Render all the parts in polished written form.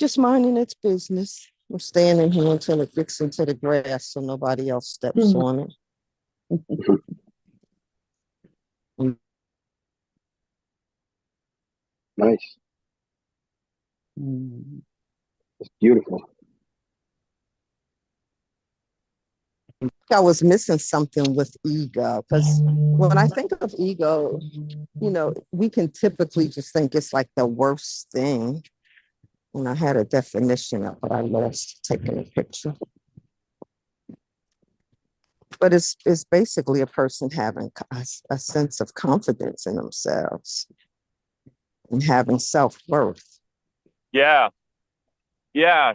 Just minding its business. I'm staying in here until it gets into the grass so nobody else steps on it. Nice. It's beautiful. I was missing something with ego because when I think of ego, we can typically just think it's like the worst thing. And I had a definition of it, I lost taking a picture. But it's basically a person having a sense of confidence in themselves and having self-worth. Yeah. Yeah.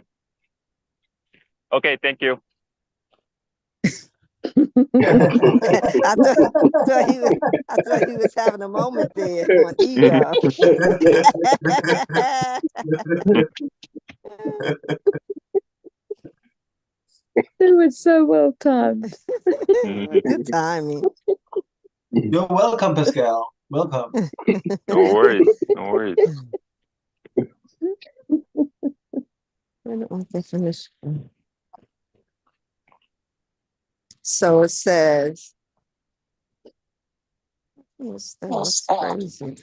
Okay, thank you. I thought he was having a moment there on ego. It was so well timed. Good timing. You're welcome, Pascal. Welcome. No worries. No worries. I don't want to finish. So it says, that's crazy.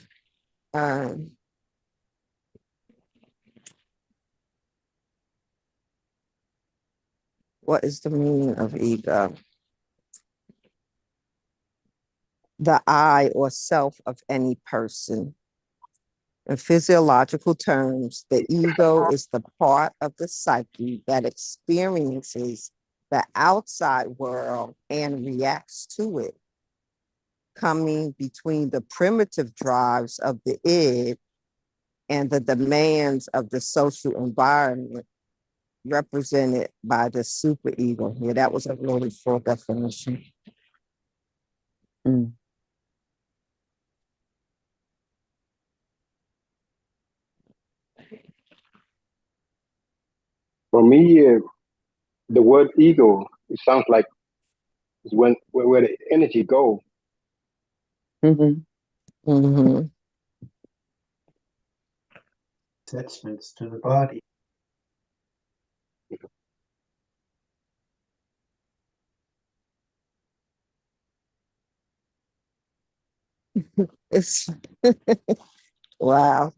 What is the meaning of ego? The I or self of any person. In physiological terms, the ego is the part of the psyche that experiences the outside world and reacts to it, coming between the primitive drives of the id and the demands of the social environment represented by the superego. Yeah, that was a really full definition. For me, the word ego, it sounds like it's where the energy go. Attachments to the body. It's wow.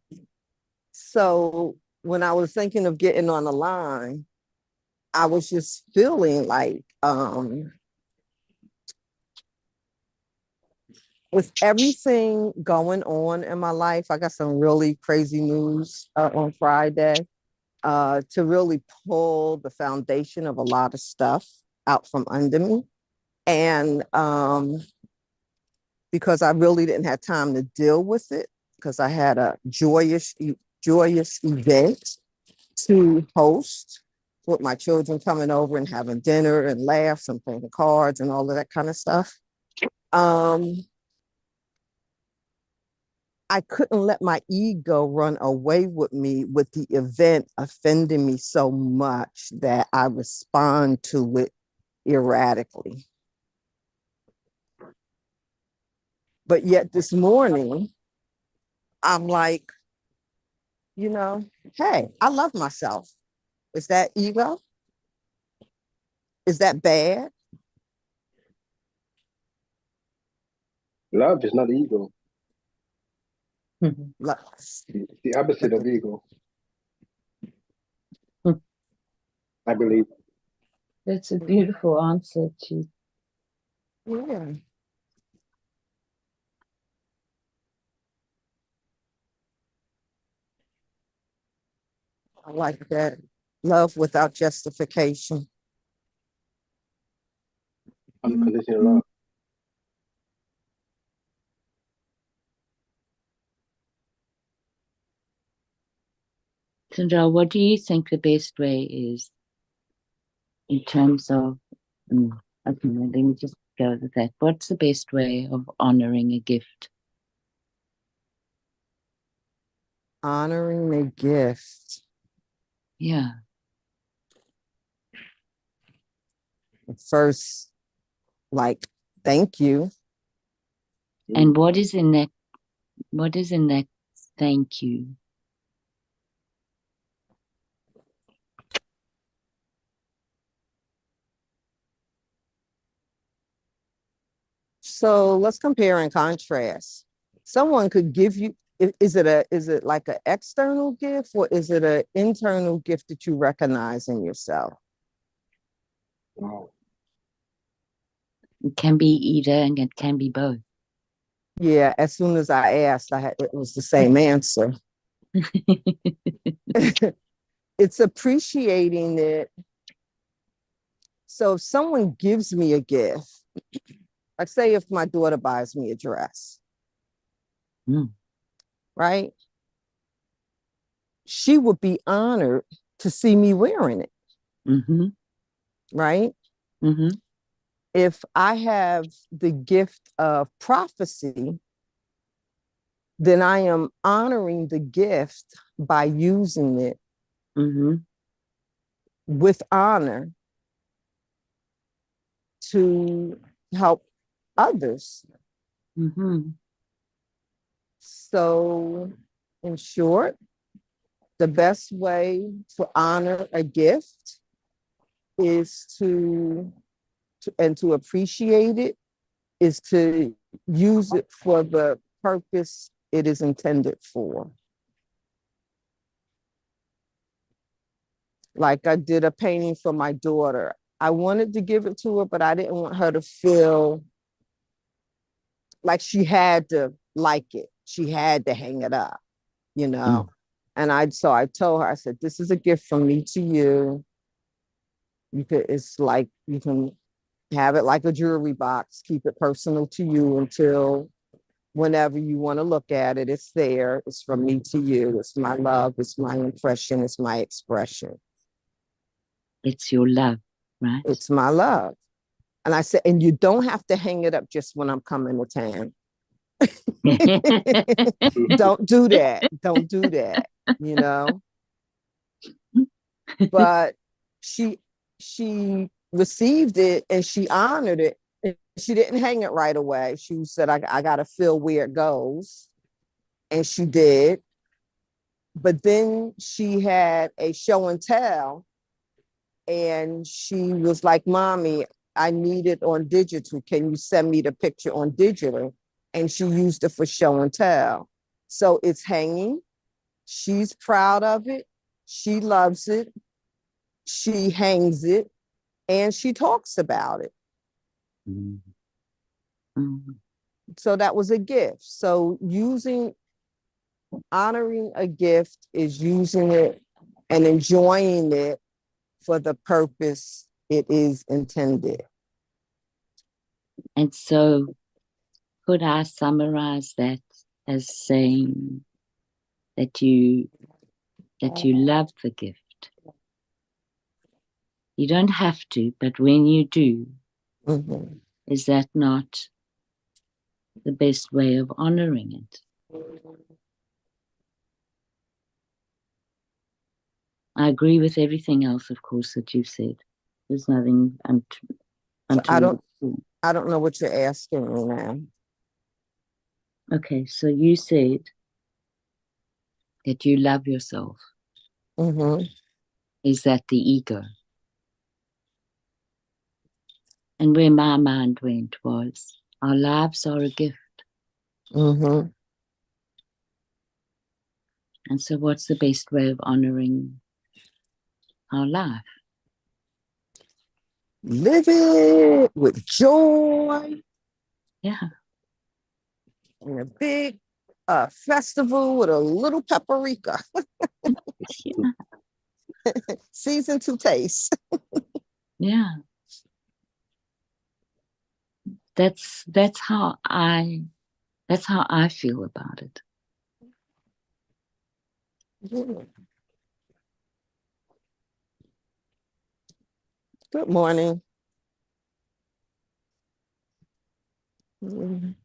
So when I was thinking of getting on the line, I was just feeling like with everything going on in my life, I got some really crazy news on Friday to really pull the foundation of a lot of stuff out from under me. And because I really didn't have time to deal with it, because I had a joyous event to host with my children coming over and having dinner and laughs and playing cards and all of that kind of stuff. I couldn't let my ego run away with me with the event offending me so much that I respond to it erratically. But yet this morning, I'm like, hey, I love myself. Is that ego? Is that bad? Love is not ego. Mm-hmm. It's the opposite of ego. I believe. That's a beautiful answer, Chief. Yeah. I like that. Love without justification. Unconditional love. Sandra, what do you think the best way is in terms of, okay, let me just go with that. What's the best way of honoring a gift? Honoring a gift. Yeah. First, like, thank you. And what is in that thank you? So let's compare and contrast. Someone could give you, is it like an external gift or is it an internal gift that you recognize in yourself? Wow. It can be either and it can be both. Yeah, as soon as I asked, it was the same answer. It's appreciating it. So if someone gives me a gift, like say if my daughter buys me a dress, Mm. right? She would be honored to see me wearing it, Mm-hmm. right? Mm-hmm. If I have the gift of prophecy, then I am honoring the gift by using it Mm-hmm. with honor to help others. Mm-hmm. So, in short, the best way to honor a gift is to appreciate it, is to use it for the purpose it is intended for. Like I did a painting for my daughter. I wanted to give it to her, but I didn't want her to feel like she had to like it. She had to hang it up, you know. And I told her, I said, this is a gift from me to you. It's like you can have it like a jewelry box, keep it personal to you until whenever you want to look at it, it's there. It's from me to you. It's my love. It's my impression. It's my expression. It's your love, right? It's my love. And I said, and you don't have to hang it up just when I'm coming to town. Don't do that. Don't do that, you know. But she received it and she honored it. And she didn't hang it right away. She said, I gotta feel where it goes. And she did. But then she had a show and tell. And she was like, Mommy, I need it on digital. Can you send me the picture on digital? And she used it for show and tell. So it's hanging. She's proud of it. She loves it. She hangs it and she talks about it. Mm-hmm. So that was a gift. So honoring a gift is using it and enjoying it for the purpose it is intended. And so could I summarize that as saying that you love the gift? You don't have to, but when you do, Mm-hmm. is that not the best way of honoring it? I agree with everything else, of course, that you've said. There's nothing So I don't know what you're asking me now. Okay, so you said that you love yourself. Mm-hmm. Is that the ego? And where my mind went was, our lives are a gift. Mm-hmm. And so what's the best way of honoring our life? Live it with joy. Yeah. In a big festival with a little paprika. Yeah. Season to taste. Yeah. That's how I feel about it. Good morning. It's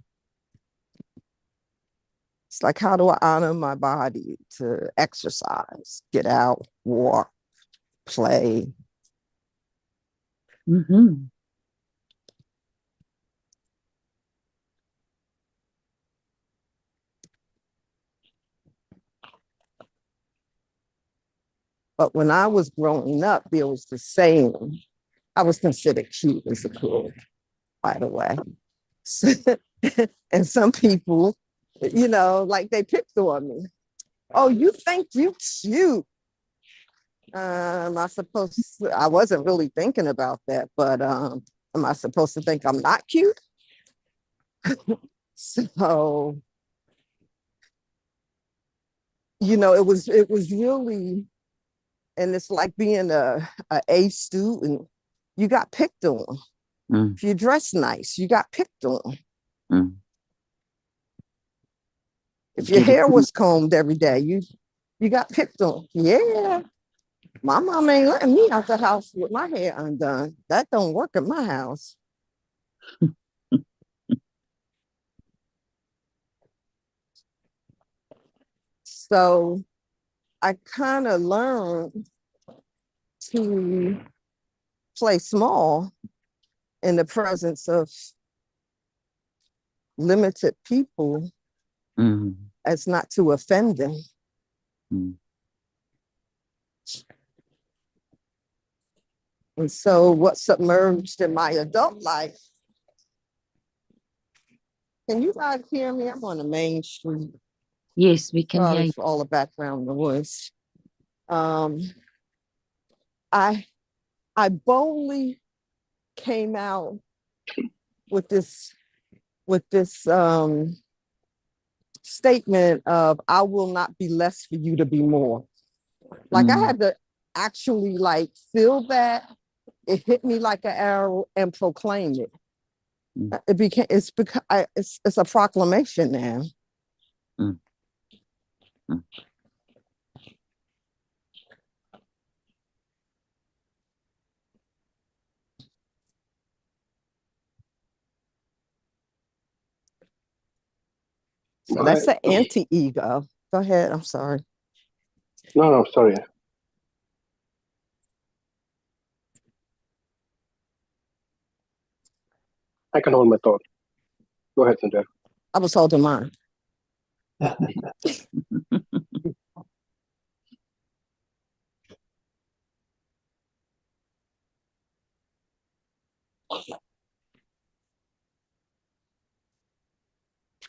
like, how do I honor my body? To exercise, get out, walk, play. Mm-hmm. But when I was growing up, there was I was considered cute as a kid, by the way. And some people, like they picked on me. Oh, you think you cute? Am I supposed I wasn't really thinking about that, but am I supposed to think I'm not cute? So, it was really, and it's like being a A student, you got picked on. Mm, If you dress nice, you got picked on. mm. If your Get it? hair was combed every day, you got picked on. Yeah. My mom ain't letting me out the house with my hair undone. That don't work at my house. So I kind of learned to play small in the presence of limited people Mm, as not to offend them. mm. And so what submerged in my adult life, can you guys hear me? I'm on the main street. Yes, we can hear Sorry you. for all the background noise. Um, I I boldly came out with this statement of I will not be less for you to be more. Like I Mm, had to actually like feel that. It hit me like an arrow and proclaim it. mm, It's a proclamation now. mm, mm. So My, that's the anti-ego. Go ahead. I'm sorry. no, sorry. I can hold my thought. Go ahead, Sandra. I was holding mine.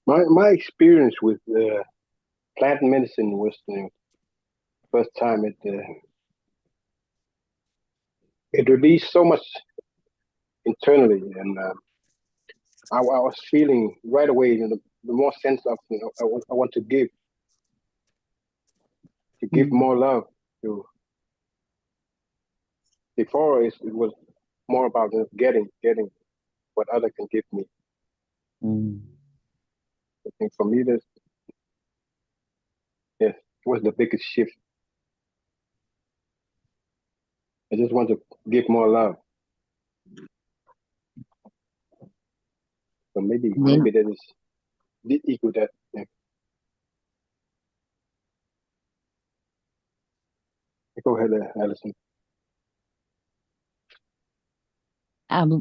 My experience with plant medicine was first time it released so much internally, and I was feeling right away, the more sense of I want to give Mm, more love to. Before it was more about getting what other can give me. mm. I think for me, this yes, it was the biggest shift. I just want to give more love. So maybe And then maybe that is the ego that. Yeah. Go ahead, Alison.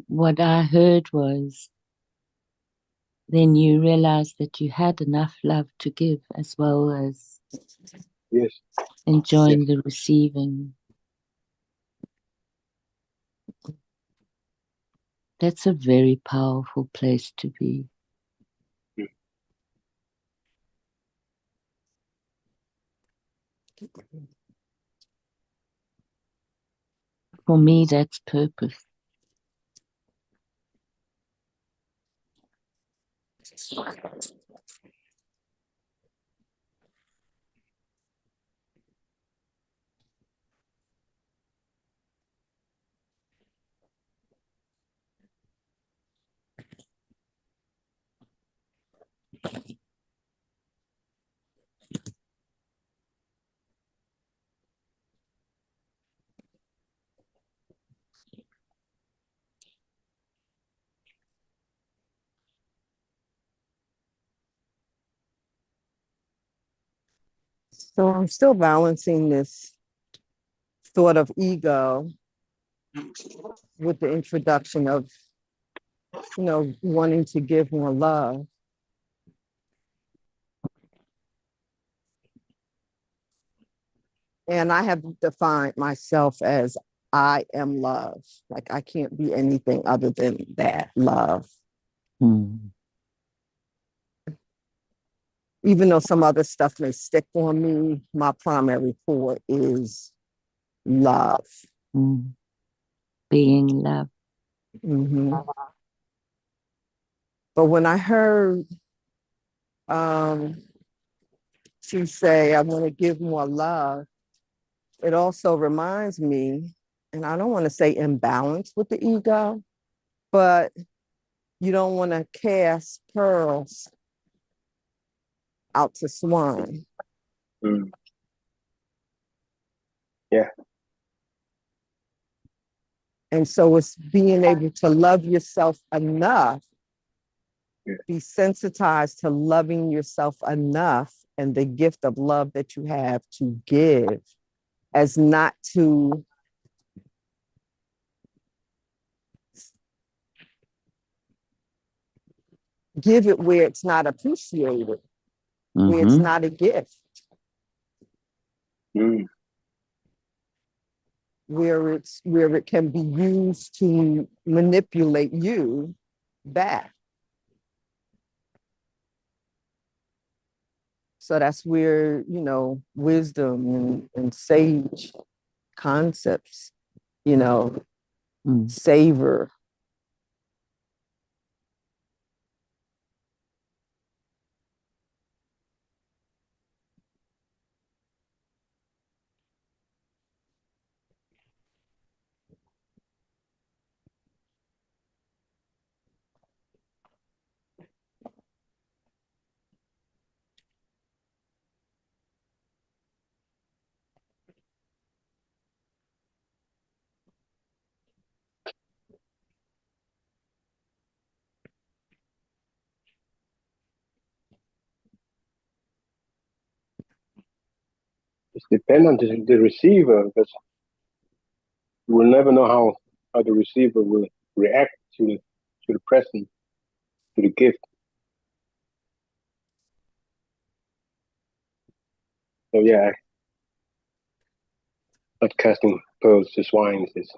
what I heard was then you realized that you had enough love to give as well as Yes, yes. enjoying the receiving. That's a very powerful place to be. For me, that's purpose. So I'm still balancing this thought of ego with the introduction of, wanting to give more love. And I have defined myself as I am love. Like I can't be anything other than that love. Mm. Even though some other stuff may stick on me, my primary core is love. Mm. Being love. Mhm. But when I heard she say, I want to give more love, it also reminds me, and I don't want to say imbalance with the ego, but you don't want to cast pearls out to swine. Mm. Yeah. And so it's being able to love yourself enough, Yeah. be sensitized to loving yourself enough and the gift of love that you have to give, as not to give it where it's not appreciated, where it's Mhm. not a gift, Mm. where it can be used to manipulate you back. So that's where, wisdom and sage concepts, Mm. savor. It's dependent on the receiver, because you will never know how the receiver will react to the present, to the gift. So yeah, not casting pearls to swine is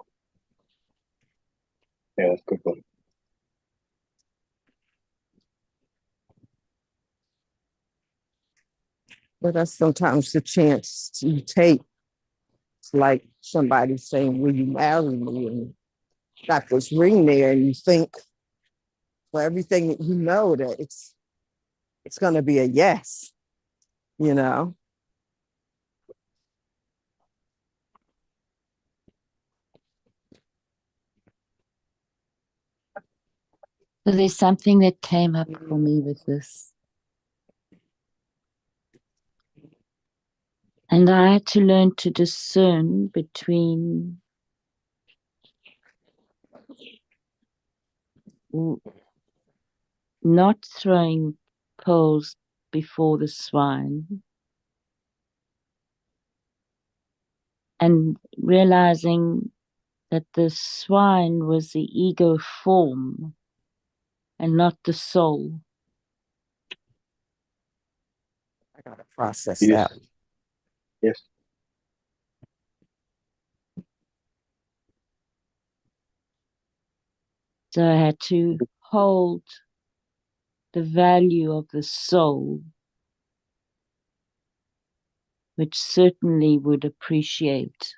that's a good one. But that's sometimes the chance you take. It's like somebody saying, will you marry me? And got this ring there and you think for everything that you know that it's gonna be a yes, you know? So there's something that came up for me with this. And I had to learn to discern between not throwing pearls before the swine and realizing that the swine was the ego form and not the soul. I gotta process Yes, that. yes, So I had to hold the value of the soul, which certainly would appreciate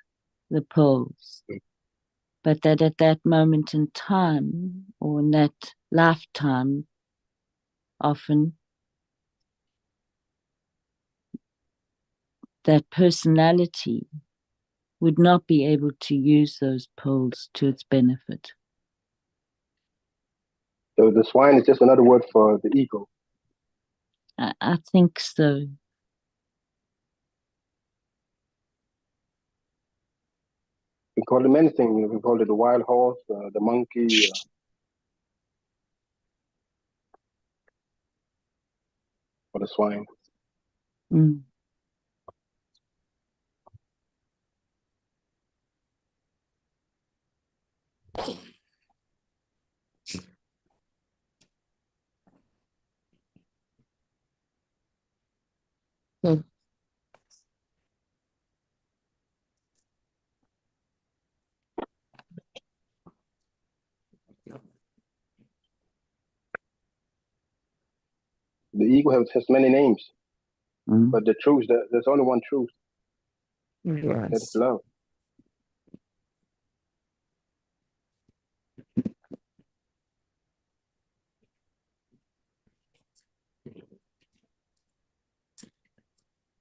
the pearls. But that at that moment in time, or in that lifetime, often that personality would not be able to use those pearls to its benefit. So the swine is just another word for the ego. I think so. We call them anything. We call it the wild horse, the monkey, or the swine. Mm. Hmm. the ego has many names, Mm. but the truth, there's only one truth. That is Yes. love.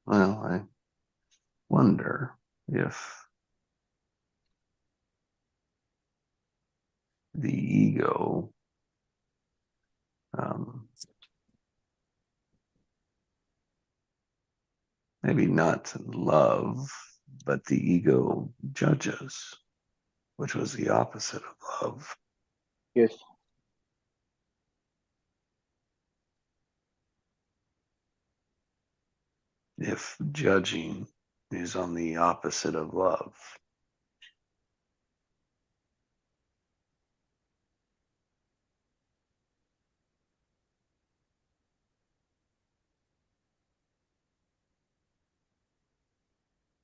Well, I wonder if the ego maybe not love, but the ego judges, which was the opposite of love. Yes. If judging is on the opposite of love.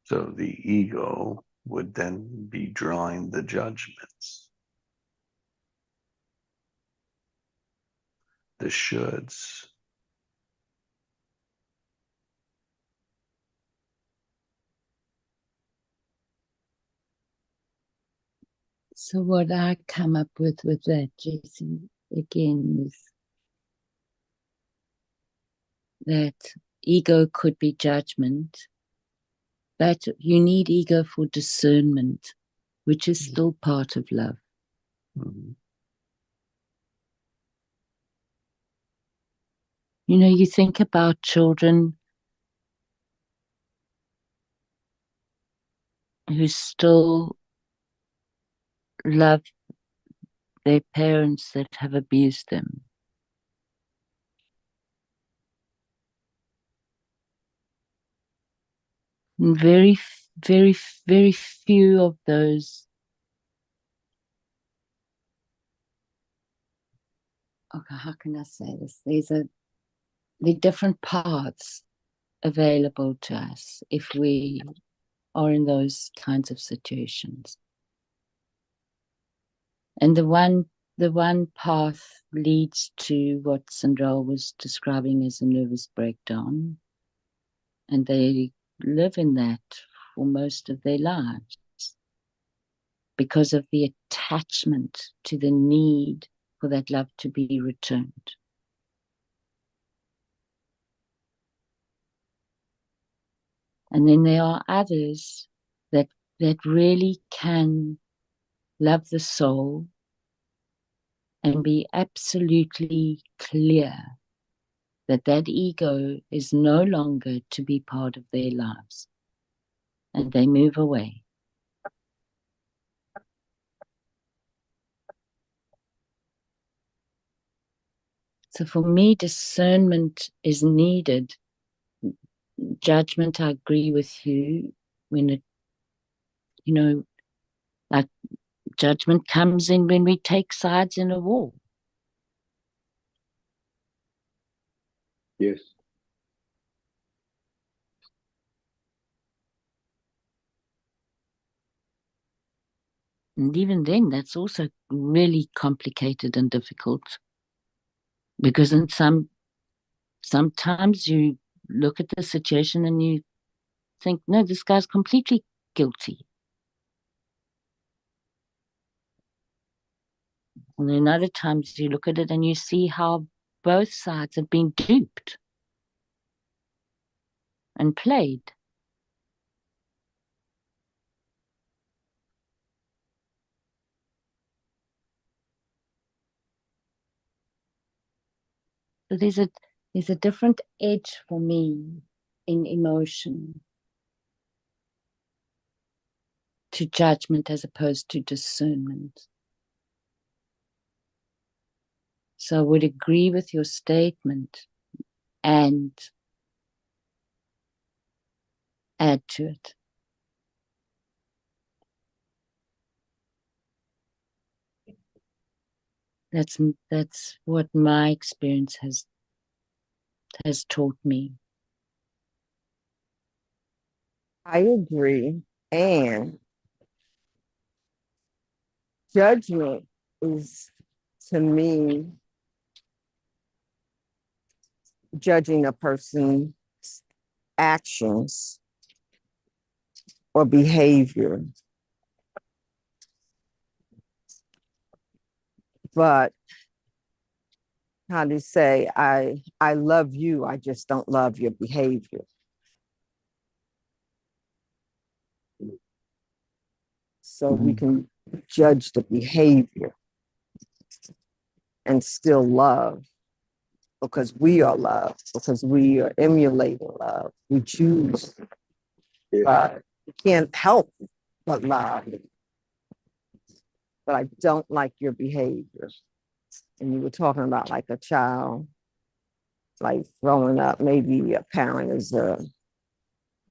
So the ego would then be drawing the judgments, the shoulds. So what I come up with that, Jesse, again, is that ego could be judgment, but you need ego for discernment, which is still part of love. Mhm. You know, you think about children who still love their parents that have abused them. And very, very, very few of those. Okay, how can I say this? The different paths available to us if we are in those kinds of situations. And the one path leads to what Sandrell was describing as a nervous breakdown. And they live in that for most of their lives because of the attachment to the need for that love to be returned. And then there are others that really can love the soul and be absolutely clear that ego is no longer to be part of their lives. And they move away. So for me, discernment is needed. Judgment, I agree with you, when it, like judgment comes in when we take sides in a war. Yes. And even then, that's also really complicated and difficult. Because sometimes you look at the situation and you think, no, this guy's completely guilty. And then other times you look at it and you see how both sides have been duped and played. So there's a different edge for me in emotion to judgment as opposed to discernment. So I would agree with your statement and add to it. That's what my experience has taught me. I agree. And judgment is, to me, judging a person's actions or behavior. But how to say, I love you, I just don't love your behavior. So we can judge the behavior and still love, because we are love, because we are emulating love. We choose, but we can't help but love. But I don't like your behavior. And you were talking about like a child, like growing up, maybe a parent is a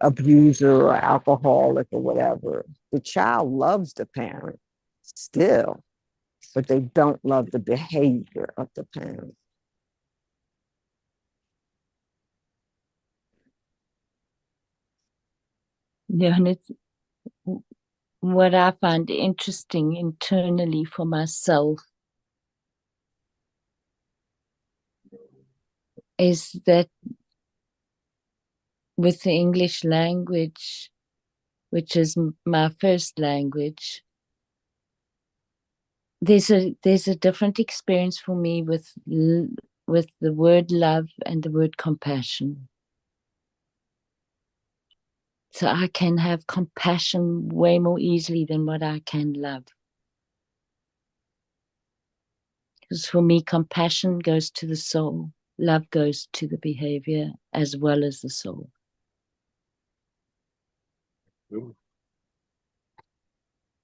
abuser or alcoholic or whatever. The child loves the parent still, but they don't love the behavior of the parent. Yeah, and it's what I find interesting internally for myself is that with the English language, which is my first language, there's a different experience for me with the word love and the word compassion. So I can have compassion way more easily than what I can love. Because for me, compassion goes to the soul, love goes to the behavior as well as the soul.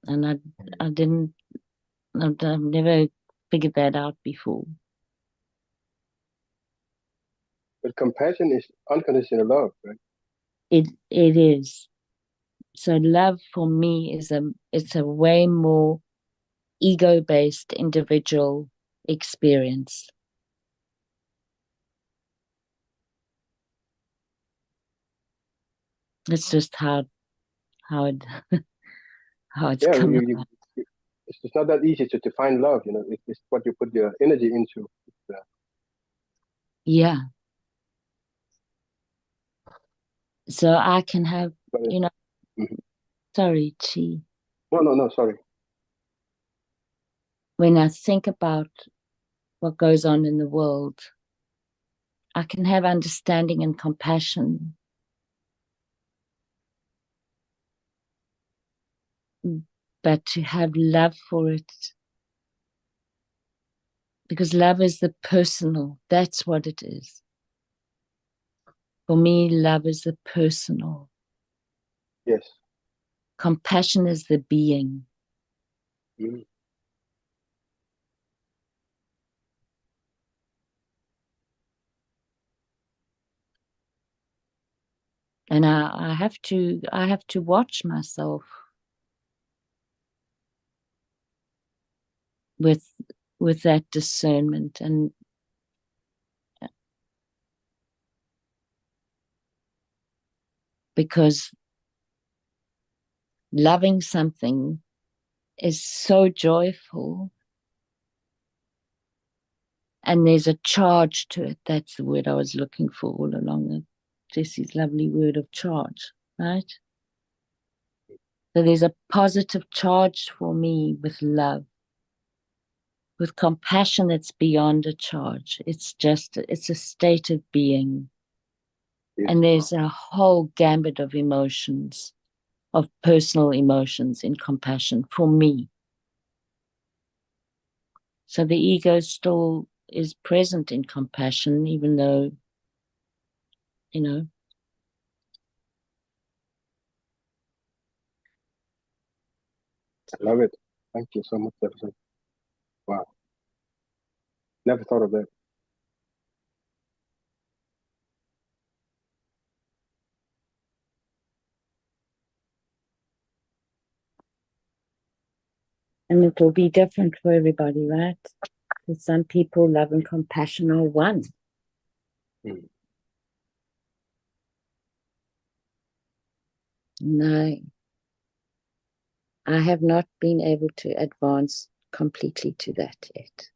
And I've never figured that out before. But compassion is unconditional love, right? It is. So love for me it's a way more ego-based individual experience. It's just how it how it's Yeah, come about. it's just not that easy to define love. You know, it's what you put your energy into. Yeah. So I can have, But you know, Mhm. sorry, Chi. No, sorry. When I think about what goes on in the world, I can have understanding and compassion. But to have love for it, because love is the personal, that's what it is. For me, love is the personal. Yes. Compassion is the being. Mhm. And I have to watch myself with that discernment, and because loving something is so joyful, and there's a charge to it. That's the word I was looking for all along. Jesse's lovely word of charge, right? So there's a positive charge for me with love. With compassion, it's beyond a charge. It's a state of being. Yes. And there's a whole gambit of emotions, of personal emotions in compassion for me. So the ego still is present in compassion, even though, you know. I love it. Thank you so much, Jefferson. Wow. Never thought of that. And it will be different for everybody, right? For some people, love and compassion are one. Mm. No, I have not been able to advance completely to that yet.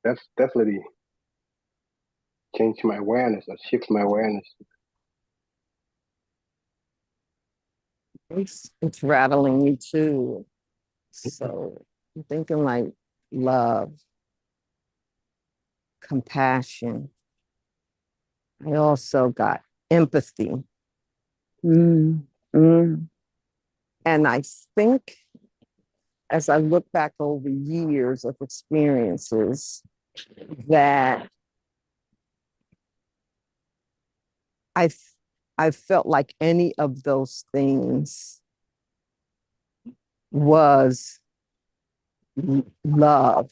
that's definitely changed my awareness or shifts my awareness. It's rattling me too. So I'm thinking like love, compassion. I also got empathy. Mm, mm, And I think as I look back over years of experiences, that I I felt like any of those things was love.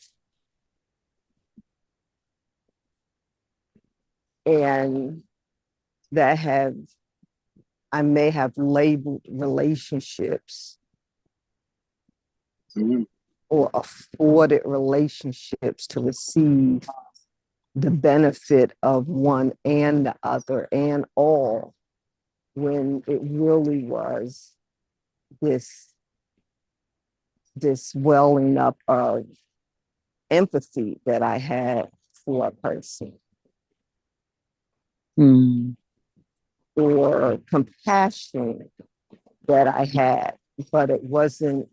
And that have, I may have labeled relationships Mhm. or afforded relationships to receive the benefit of one and the other and all, when it really was this welling up of empathy that I had for a person, mm, or compassion that I had, but it wasn't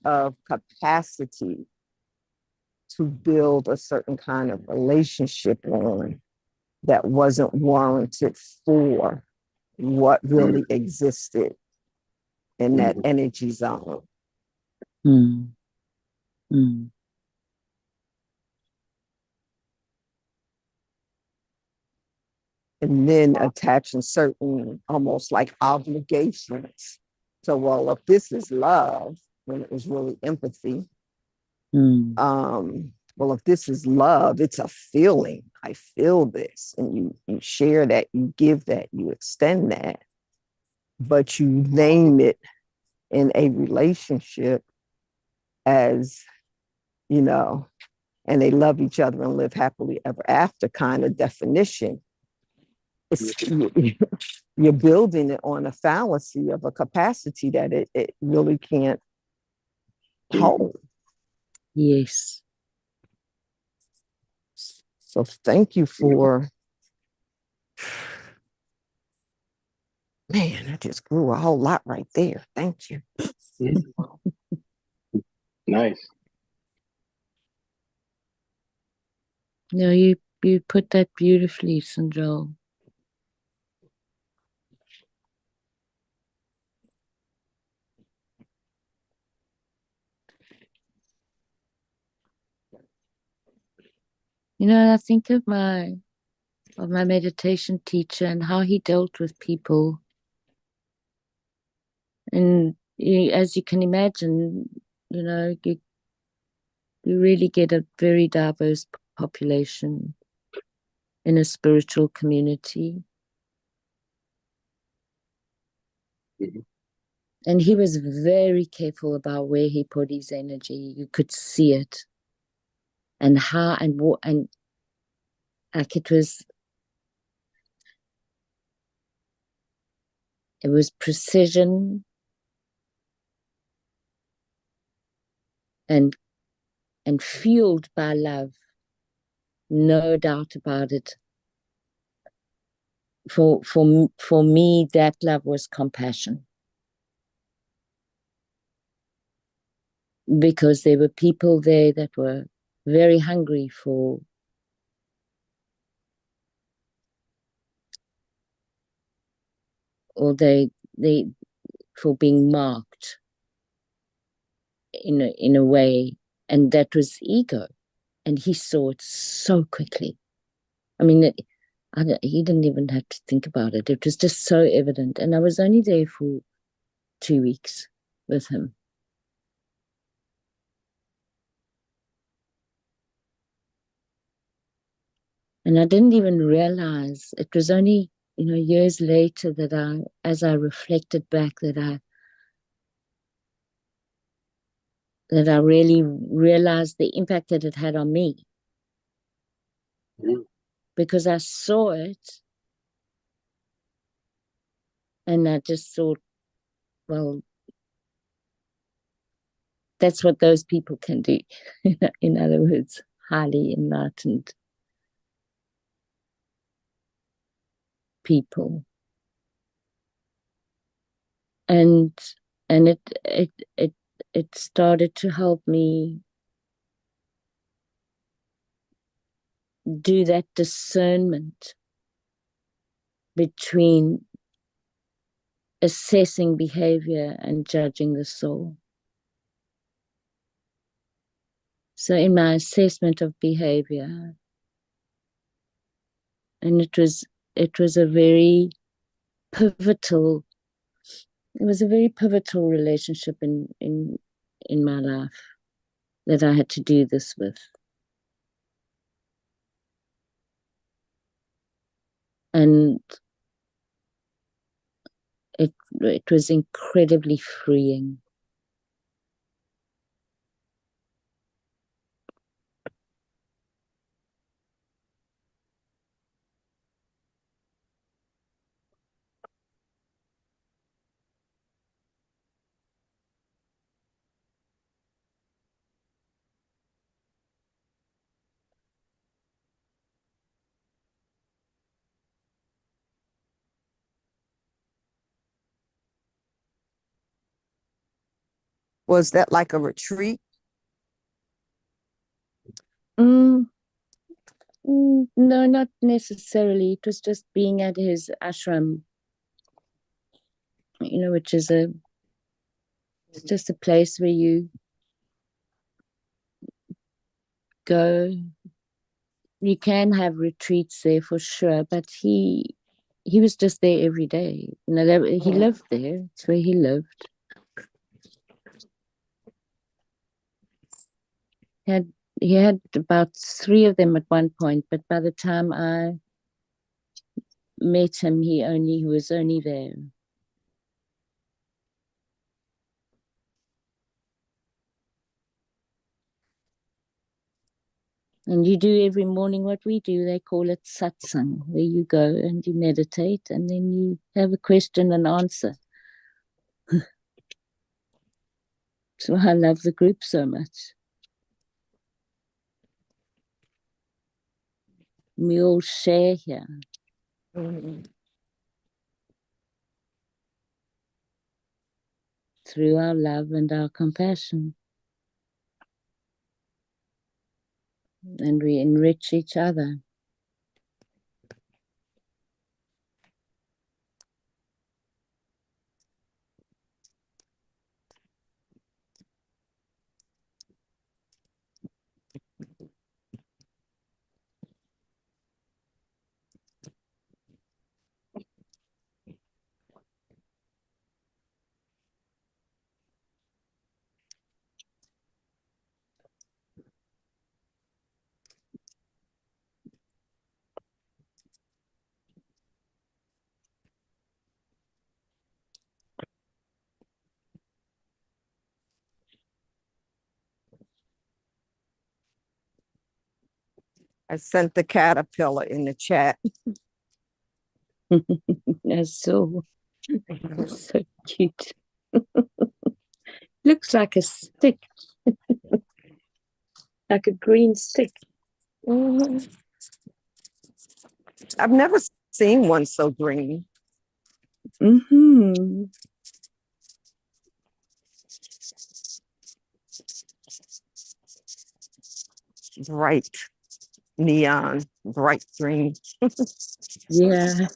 of capacity to build a certain kind of relationship on, that wasn't warranted for what really existed in that energy zone. mm, mm, And then attaching certain almost like obligations. So, well, if this is love, when it was really empathy, mm, well, if this is love, it's a feeling. I feel this, and you share that, you give that, you extend that, but you name it in a relationship as, you know, and they love each other and live happily ever after kind of definition. It's, you're building it on a fallacy of a capacity that it really can't hold. yes. So thank you for, man, I just grew a whole lot right there. Thank you. Nice. No, you put that beautifully, Sanjol. You know, I think of my meditation teacher and how he dealt with people. And as you can imagine, you know, you really get a very diverse population in a spiritual community. Mhm. And he was very careful about where he put his energy. You could see it. And how and what, and like it was precision and fueled by love, no doubt about it. For me, that love was compassion, because there were people there that were very hungry for or they for being marked in a way, and that was ego, and he saw it so quickly. I mean, he didn't even have to think about it. It was just so evident. And I was only there for 2 weeks with him. And I didn't even realize, it was only, years later that as I reflected back, that I really realized the impact that it had on me. Mhm. Because I saw it and I just thought, well, That's what those people can do. In other words, highly enlightened people. And it started to help me do that discernment between assessing behavior and judging the soul. So in my assessment of behavior, and it was a very pivotal, it was a very pivotal relationship in my life that I had to do this with. And it was incredibly freeing. Was that like a retreat? No, not necessarily. It was just being at his ashram, which is it's just a place where you go. You can have retreats there for sure, but he was just there every day. He lived there. It's where he lived. He had about 3 of them at one point, but by the time I met him, he was only there. And you do every morning what we do. They call it satsang, where you go and you meditate and then you have a question and answer. So I love the group so much. We all share here. Through our love and our compassion. And we enrich each other. I sent the caterpillar in the chat. That's so cute. Looks like a stick. Like a green stick. I've never seen one so green. Mm-hmm. Bright neon, bright green. Yeah.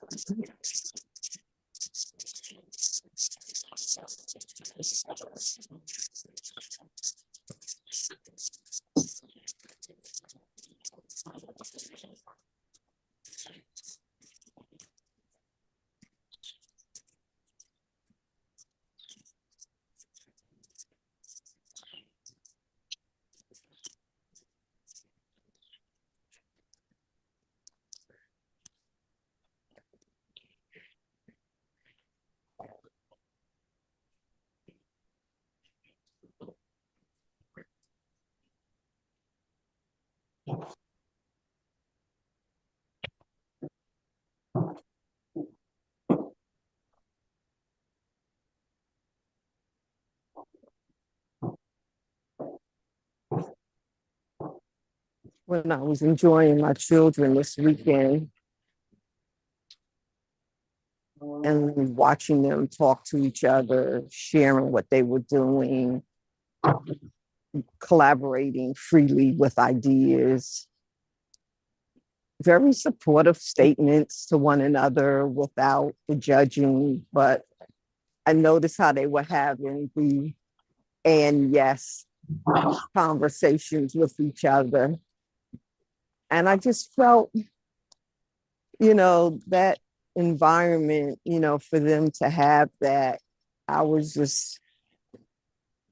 when I was enjoying my children this weekend and watching them talk to each other, sharing what they were doing, collaborating freely with ideas, very supportive statements to one another without the judging. But I noticed how they were having the and yes conversations with each other. And I just felt, that environment, for them to have that, I was just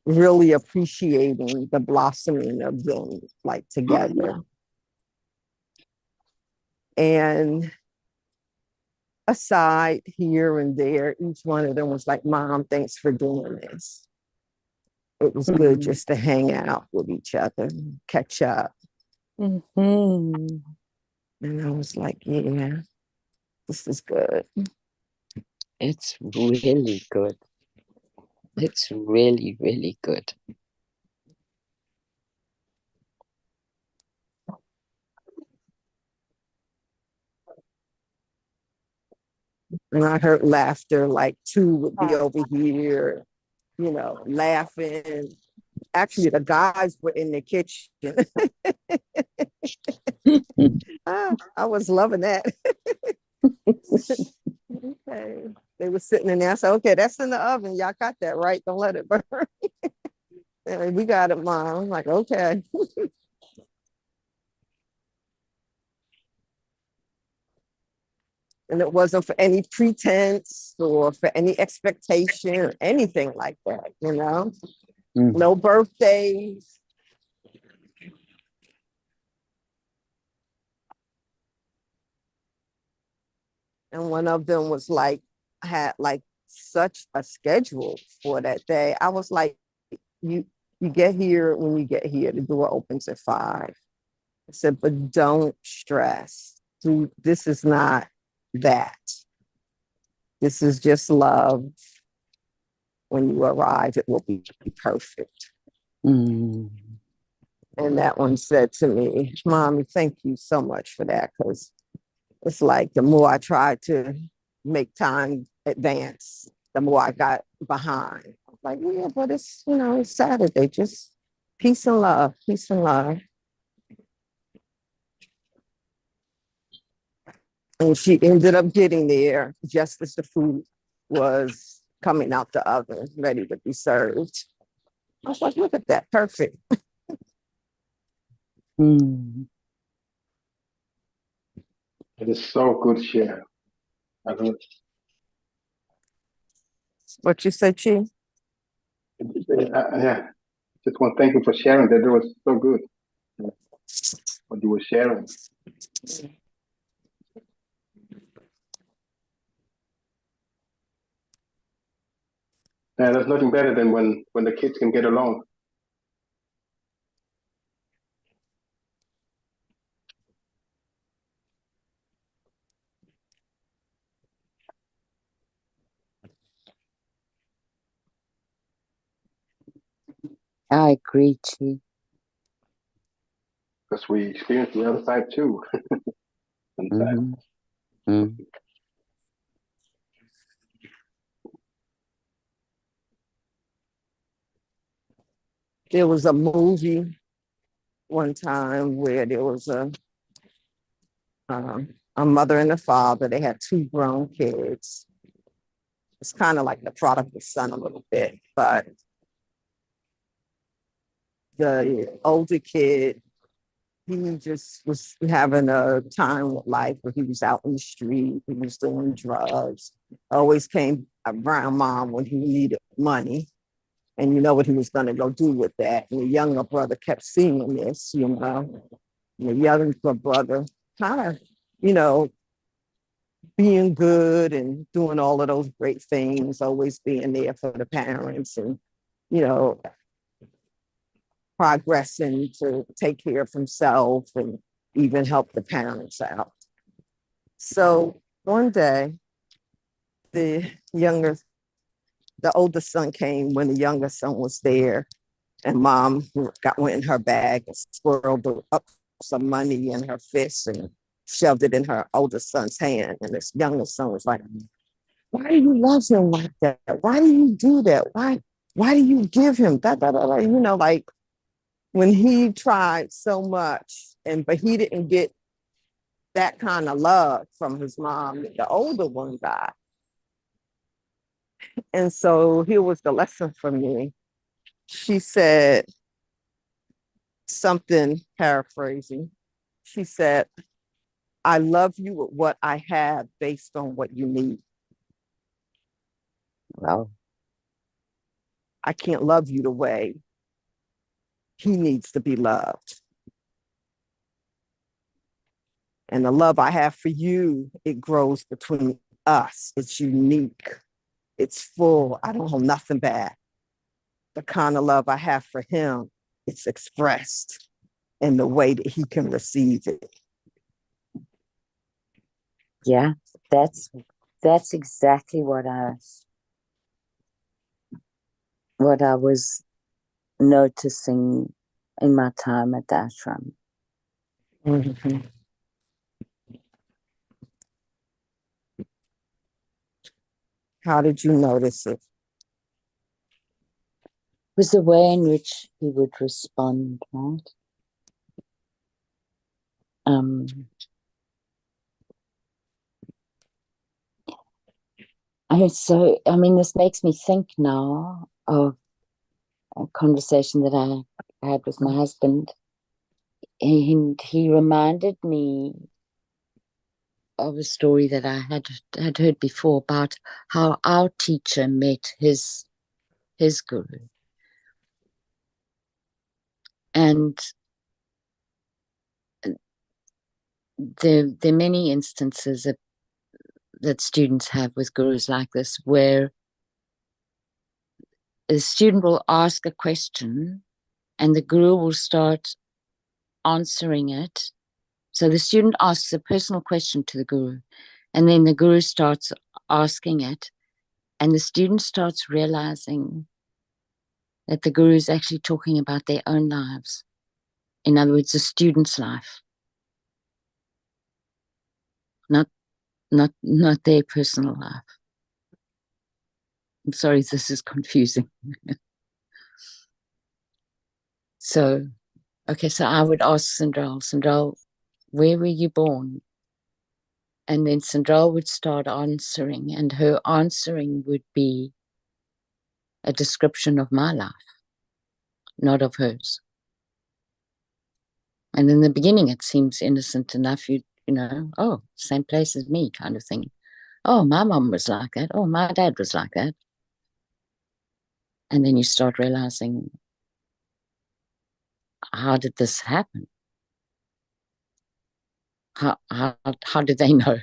really appreciating the blossoming of them like together. And aside here and there, each one of them was like, Mom, thanks for doing this. It was good just to hang out with each other, catch up. Mm-hmm. And I was like, yeah, this is good. It's really good. It's really, really good. And I heard laughter, like two would be over here, laughing. Actually, the guys were in the kitchen. I was loving that. Okay. They were sitting in there. I said, okay, that's in the oven. Y'all got that right. Don't let it burn. And we got it, Mom. I'm like, okay. And it wasn't for any pretense or for any expectation or anything like that, No birthdays. And one of them was like, had like such a schedule for that day. I was like, you get here when you get here. The door opens at 5. I said, but don't stress. Dude, this is not that. This is just love. When you arrive, it will be perfect. Mm. And that one said to me, Mommy, thank you so much for that. Because it's like the more I tried to make time advance, the more I got behind. I was like, yeah, but it's, it's Saturday. Just peace and love, peace and love. And she ended up getting there just as the food was coming out the oven, ready to be served. I was like, look at that, perfect. Mm. It is so good, share. I don't. What you said, Chi? Yeah, just want to thank you for sharing that. It was so good what you were sharing. Yeah, there's nothing better than when the kids can get along. I agree, Chi. Because we experience the other side too. Sometimes. Mm-hmm. Mm. There was a movie one time where there was a mother and a father. They had 2 grown kids. It's kind of like the prodigal son a little bit, but the older kid, he just was having a time with life where he was out in the street, he was doing drugs, always came around Mom when he needed money. And you know what he was going to go do with that. And the younger brother kept seeing this, And the younger brother kind of, being good and doing all of those great things, always being there for the parents and, progressing to take care of himself and even help the parents out. So one day, the older son came when the younger son was there, and Mom went in her bag and squirreled up some money in her fist and shoved it in her older son's hand. And this younger son was like, why do you love him like that? Why do you do that? Why do you give him that? You know, like when he tried so much but he didn't get that kind of love from his mom, the older one died. And so here was the lesson for me. She said something, paraphrasing. She said, I love you with what I have based on what you need. Well, I can't love you the way he needs to be loved. And the love I have for you, it grows between us. It's unique. It's full. I don't hold nothing back. The kind of love I have for him, it's expressed in the way that he can receive it. yeah, that's exactly what I was noticing in my time at the ashram. Mm-hmm. How did you notice it? Was the way in which he would respond, right? I mean, this makes me think now of a conversation that I had with my husband, and he reminded me of a story that I had heard before about how our teacher met his guru. And there are many instances that students have with gurus like this, where the student will ask a question and the guru will start answering it. So the student asks a personal question to the guru, and then the guru starts asking it, and the student starts realizing that the guru is actually talking about their own lives. In other words, the student's life, not their personal life. I'm sorry, this is confusing. So I would ask Sandral, where were you born? And then Sandral would start answering, and her answering would be a description of my life, not of hers. And in the beginning, it seems innocent enough. You know, oh, same place as me, kind of thing. Oh, my mom was like that. Oh, my dad was like that. And then you start realizing, how did this happen? How did they know?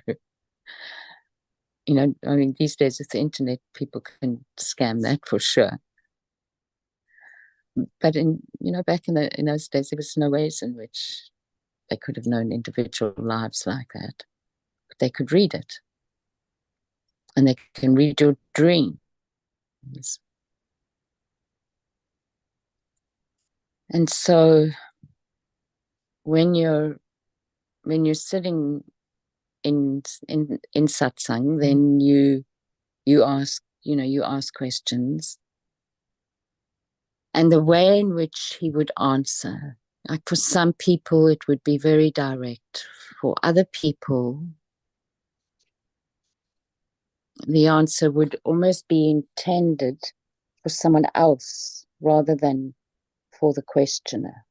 You know, I mean, these days with the internet, people can scam that for sure. But back in those days, there was no ways in which they could have known individual lives like that. But they could read it, and they can read your dreams. And so, when you're sitting in satsang, then you ask questions, and the way in which he would answer, like for some people it would be very direct, for other people the answer would almost be intended for someone else rather than for the questioner.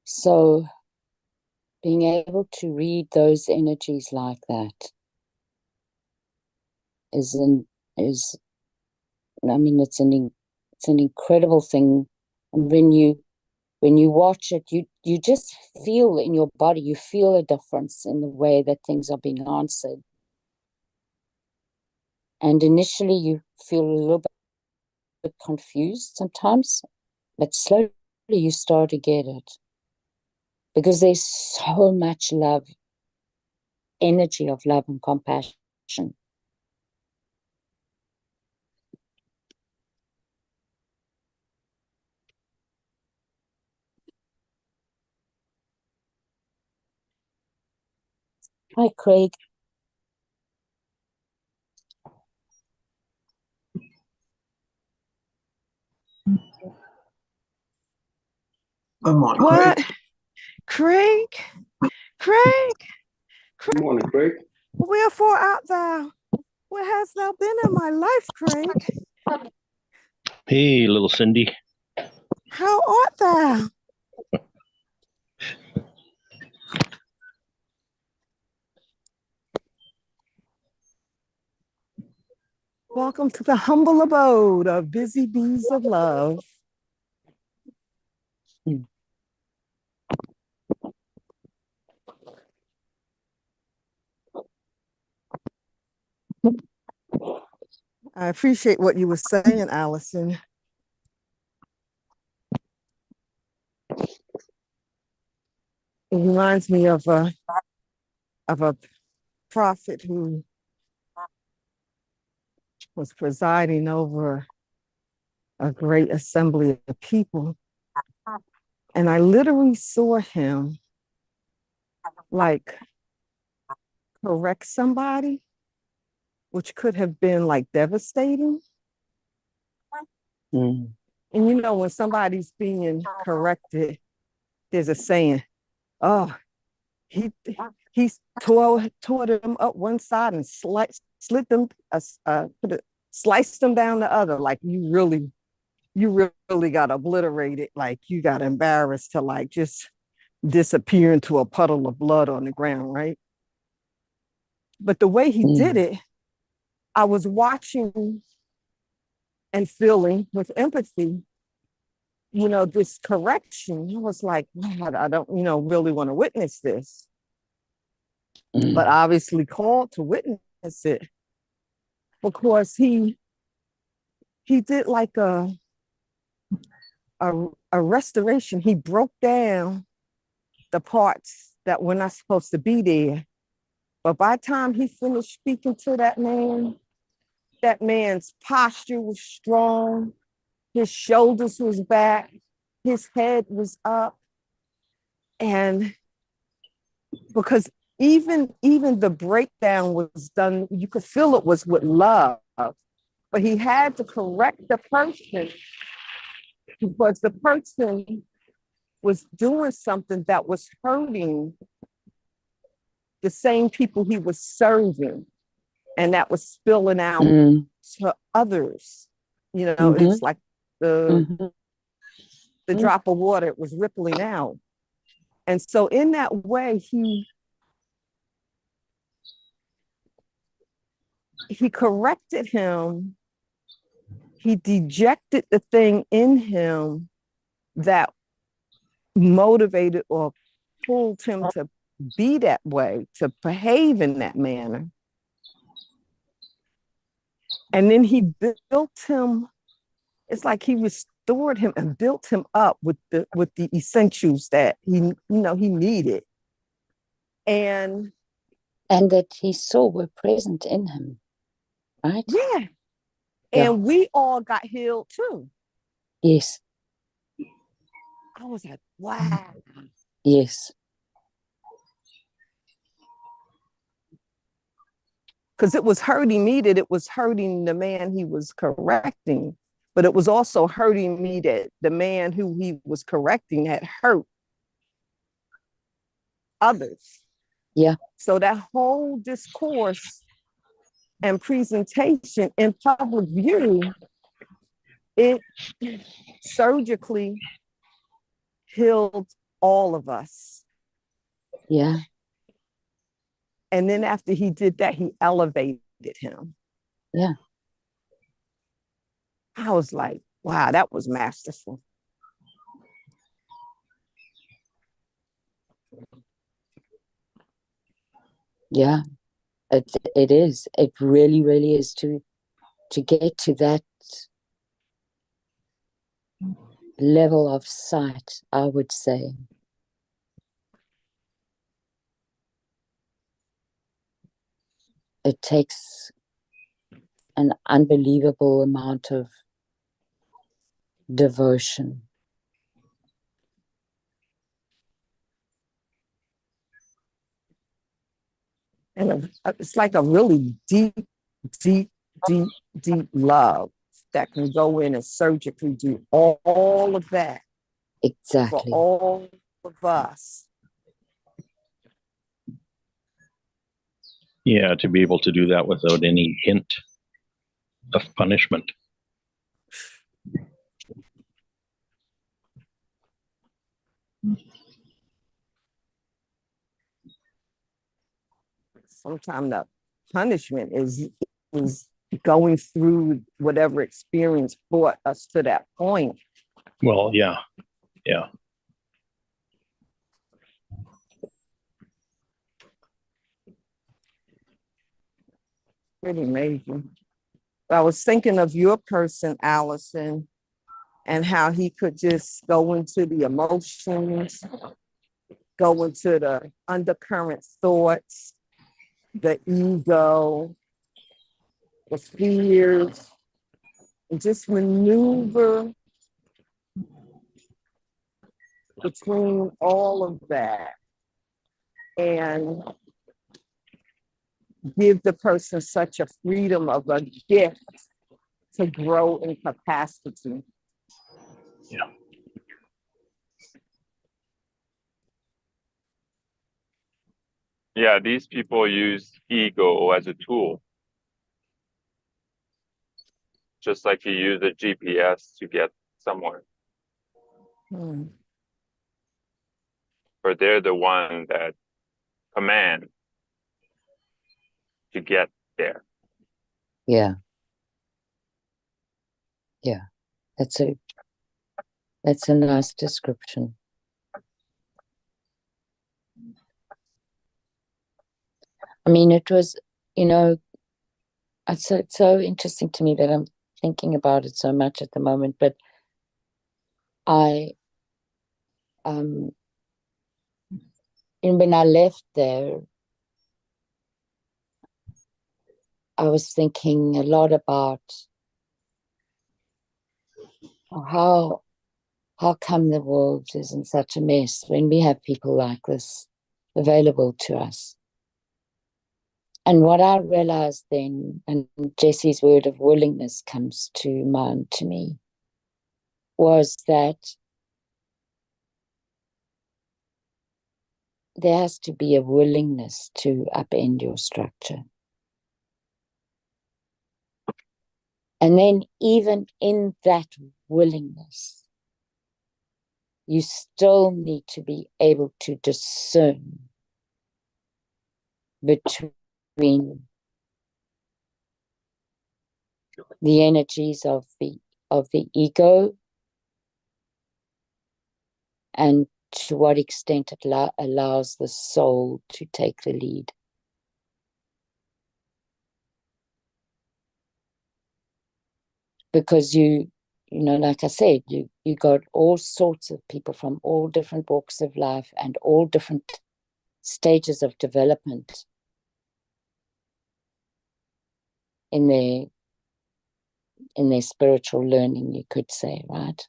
So being able to read those energies like that it's an incredible thing. And when you watch it, you just feel in your body, you feel a difference in the way that things are being answered. And initially you feel a little bit confused sometimes, but slowly you start to get it, because there's so much love, energy of love and compassion. Hi, Craig. Good morning, What? Craig. Craig, Good morning, Craig. wherefore art thou? Where hast thou been in my life, Craig? Hey, little Cindy. How art thou? Welcome to the humble abode of Busy Bees of Love. I appreciate what you were saying, Allison. It reminds me of a prophet who was presiding over a great assembly of people. And I literally saw him like correct somebody, which could have been like devastating. Mm. And you know, when somebody's being corrected, there's a saying, oh, he tore them up one side and sliced them down the other. Like you really got obliterated. Like you got embarrassed to like just disappear into a puddle of blood on the ground, right? But the way he did it, I was watching and feeling with empathy, you know, this correction. I was like, God, I don't, you know, really want to witness this, but obviously called to witness it because he did like a restoration. He broke down the parts that were not supposed to be there. But by the time he finished speaking to that man's posture was strong. His shoulders was back. His head was up. And because even the breakdown was done, you could feel it was with love. But he had to correct the person because the person was doing something that was hurting the same people he was serving, and that was spilling out to others. You know, it's like the drop of water, it was rippling out. And so in that way, he corrected him. He dejected the thing in him that motivated or pulled him to be that way, to behave in that manner. And then he built him, it's like he restored him and built him up with the essentials that he needed. And that he saw were present in him, right? yeah. And we all got healed too. Yes. I was like, wow. Yes. Because it was hurting me that it was hurting the man he was correcting, but it was also hurting me that the man who he was correcting had hurt others. Yeah. So that whole discourse and presentation in public view, it surgically healed all of us. Yeah. And then after he did that, he elevated him. Yeah. I was like, wow, that was masterful. Yeah. It is. It really, really is to get to that level of sight, I would say. It takes an unbelievable amount of devotion. And it's like a really deep, deep, deep, deep love that can go in and surgically do all of that for Exactly. all of us. Yeah, to be able to do that without any hint of punishment. Sometimes the punishment is going through whatever experience brought us to that point. Well, yeah. Yeah. Pretty amazing. I was thinking of your person, Allison, and how he could just go into the emotions, go into the undercurrent thoughts, the ego, the fears, and just maneuver between all of that and give the person such a freedom of a gift to grow in capacity. Yeah. Yeah, these people use ego as a tool. Just like you use a GPS to get somewhere. But they're the one that command to get there. Yeah. Yeah. That's a nice description. I mean, it was, it's so interesting to me that I'm thinking about it so much at the moment, but and when I left there, I was thinking a lot about how come the world is in such a mess when we have people like this available to us. And what I realized then, and Jesse's word of willingness comes to mind to me, was that there has to be a willingness to upend your structure. And then even in that willingness, you still need to be able to discern between the energies of the ego and to what extent it allows the soul to take the lead. Because like I said, you got all sorts of people from all different walks of life and all different stages of development in their spiritual learning, you could say, right?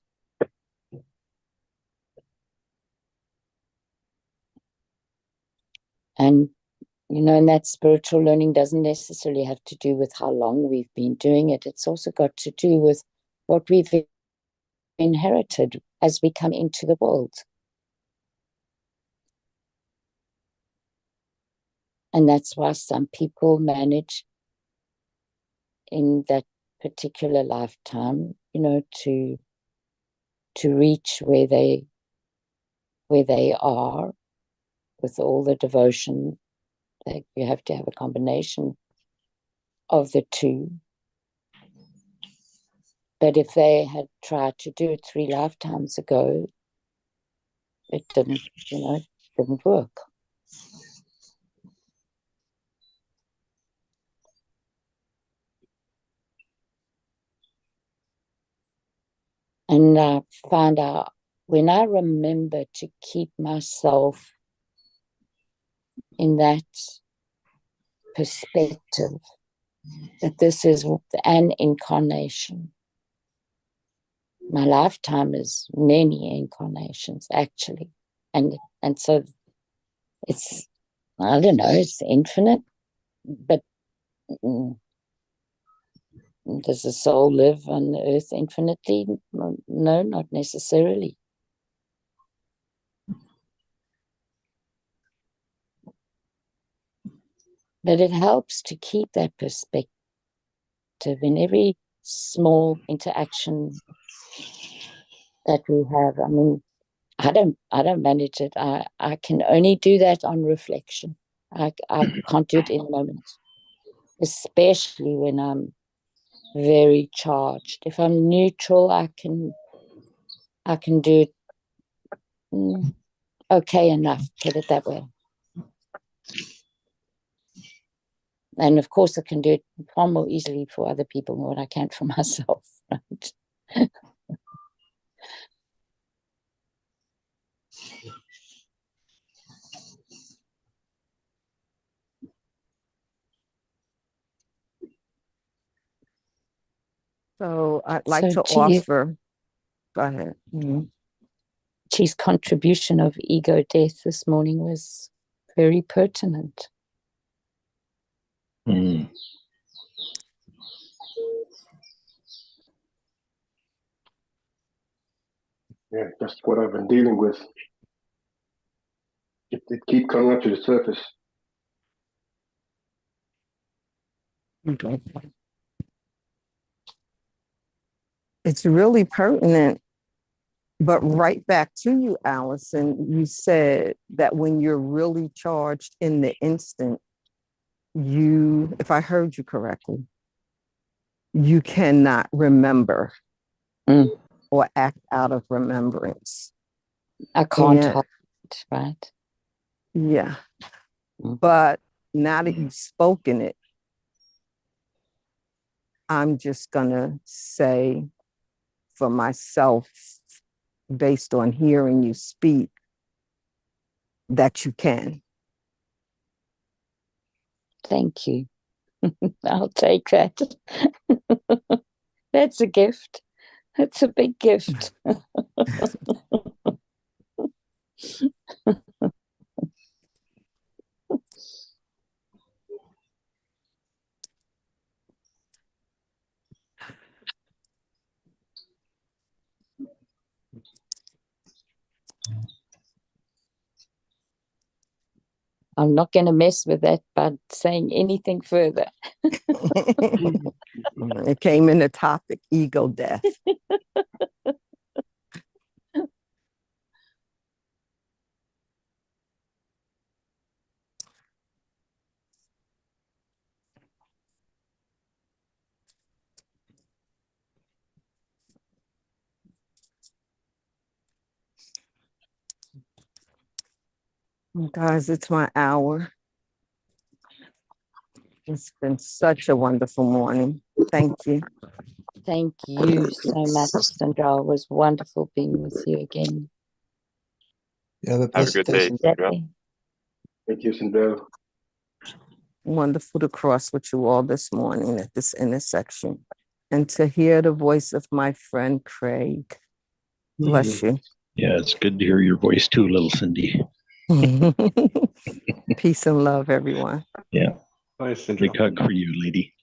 And and that spiritual learning doesn't necessarily have to do with how long we've been doing it. It's also got to do with what we've inherited as we come into the world. And that's why some people manage in that particular lifetime, to reach where they are with all the devotion. That you have to have a combination of the two. But if they had tried to do it 3 lifetimes ago, it didn't work. And I found out when I remember to keep myself in that perspective, that this is an incarnation. My lifetime is many incarnations, actually. And so it's, I don't know, it's infinite. but mm, does the soul live on the earth infinitely? No, not necessarily. But it helps to keep that perspective in every small interaction that we have. I mean, I don't manage it. I can only do that on reflection. I can't do it in a moment, especially when I'm very charged. If I'm neutral, I can do it okay enough, put it that way. And of course, I can do it far more easily for other people than what I can for myself. Right? So I'd like So to offer, go ahead. Chi's contribution of ego death this morning was very pertinent. Mm. Yeah, that's what I've been dealing with. It keeps coming up to the surface. Okay. It's really pertinent. But right back to you, Allison, you said that when you're really charged in the instant, you, if I heard you correctly, you cannot remember or act out of remembrance. I can't And- hold it, right? Yeah. But now that you've spoken it, I'm just going to say for myself, based on hearing you speak, that you can. Thank you. I'll take that. That's a gift. That's a big gift. I'm not going to mess with that by saying anything further. It came in the topic, ego death. Guys, it's my hour. It's been such a wonderful morning. Thank you. Thank you so much, Sandra. It was wonderful being with you again. Yeah, the Have a good day, presentation. Sandra. Thank you, Sandra. Wonderful to cross with you all this morning at this intersection and to hear the voice of my friend Craig. Bless you. Yeah, it's good to hear your voice too, little Cindy. Peace and love, everyone. Yeah. Bye, Sandra. Big hug for you, lady.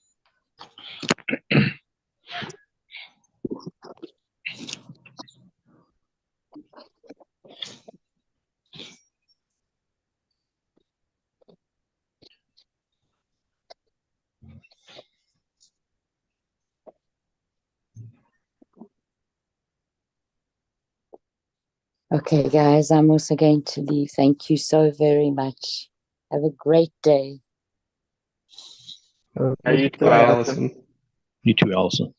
Okay, guys, I'm also going to leave. Thank you so very much. Have a great day. You too, Bye, Allison. Allison. You too, Allison.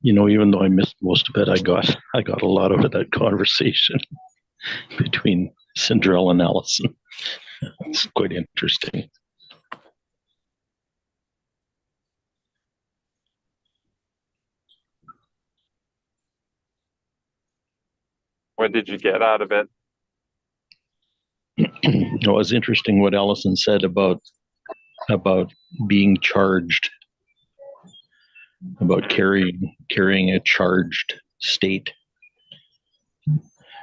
even though I missed most of it, I got a lot of it, that conversation between Cinderella and Allison. It's quite interesting. What did you get out of it? It was interesting what Allison said about being charged, about carrying a charged state.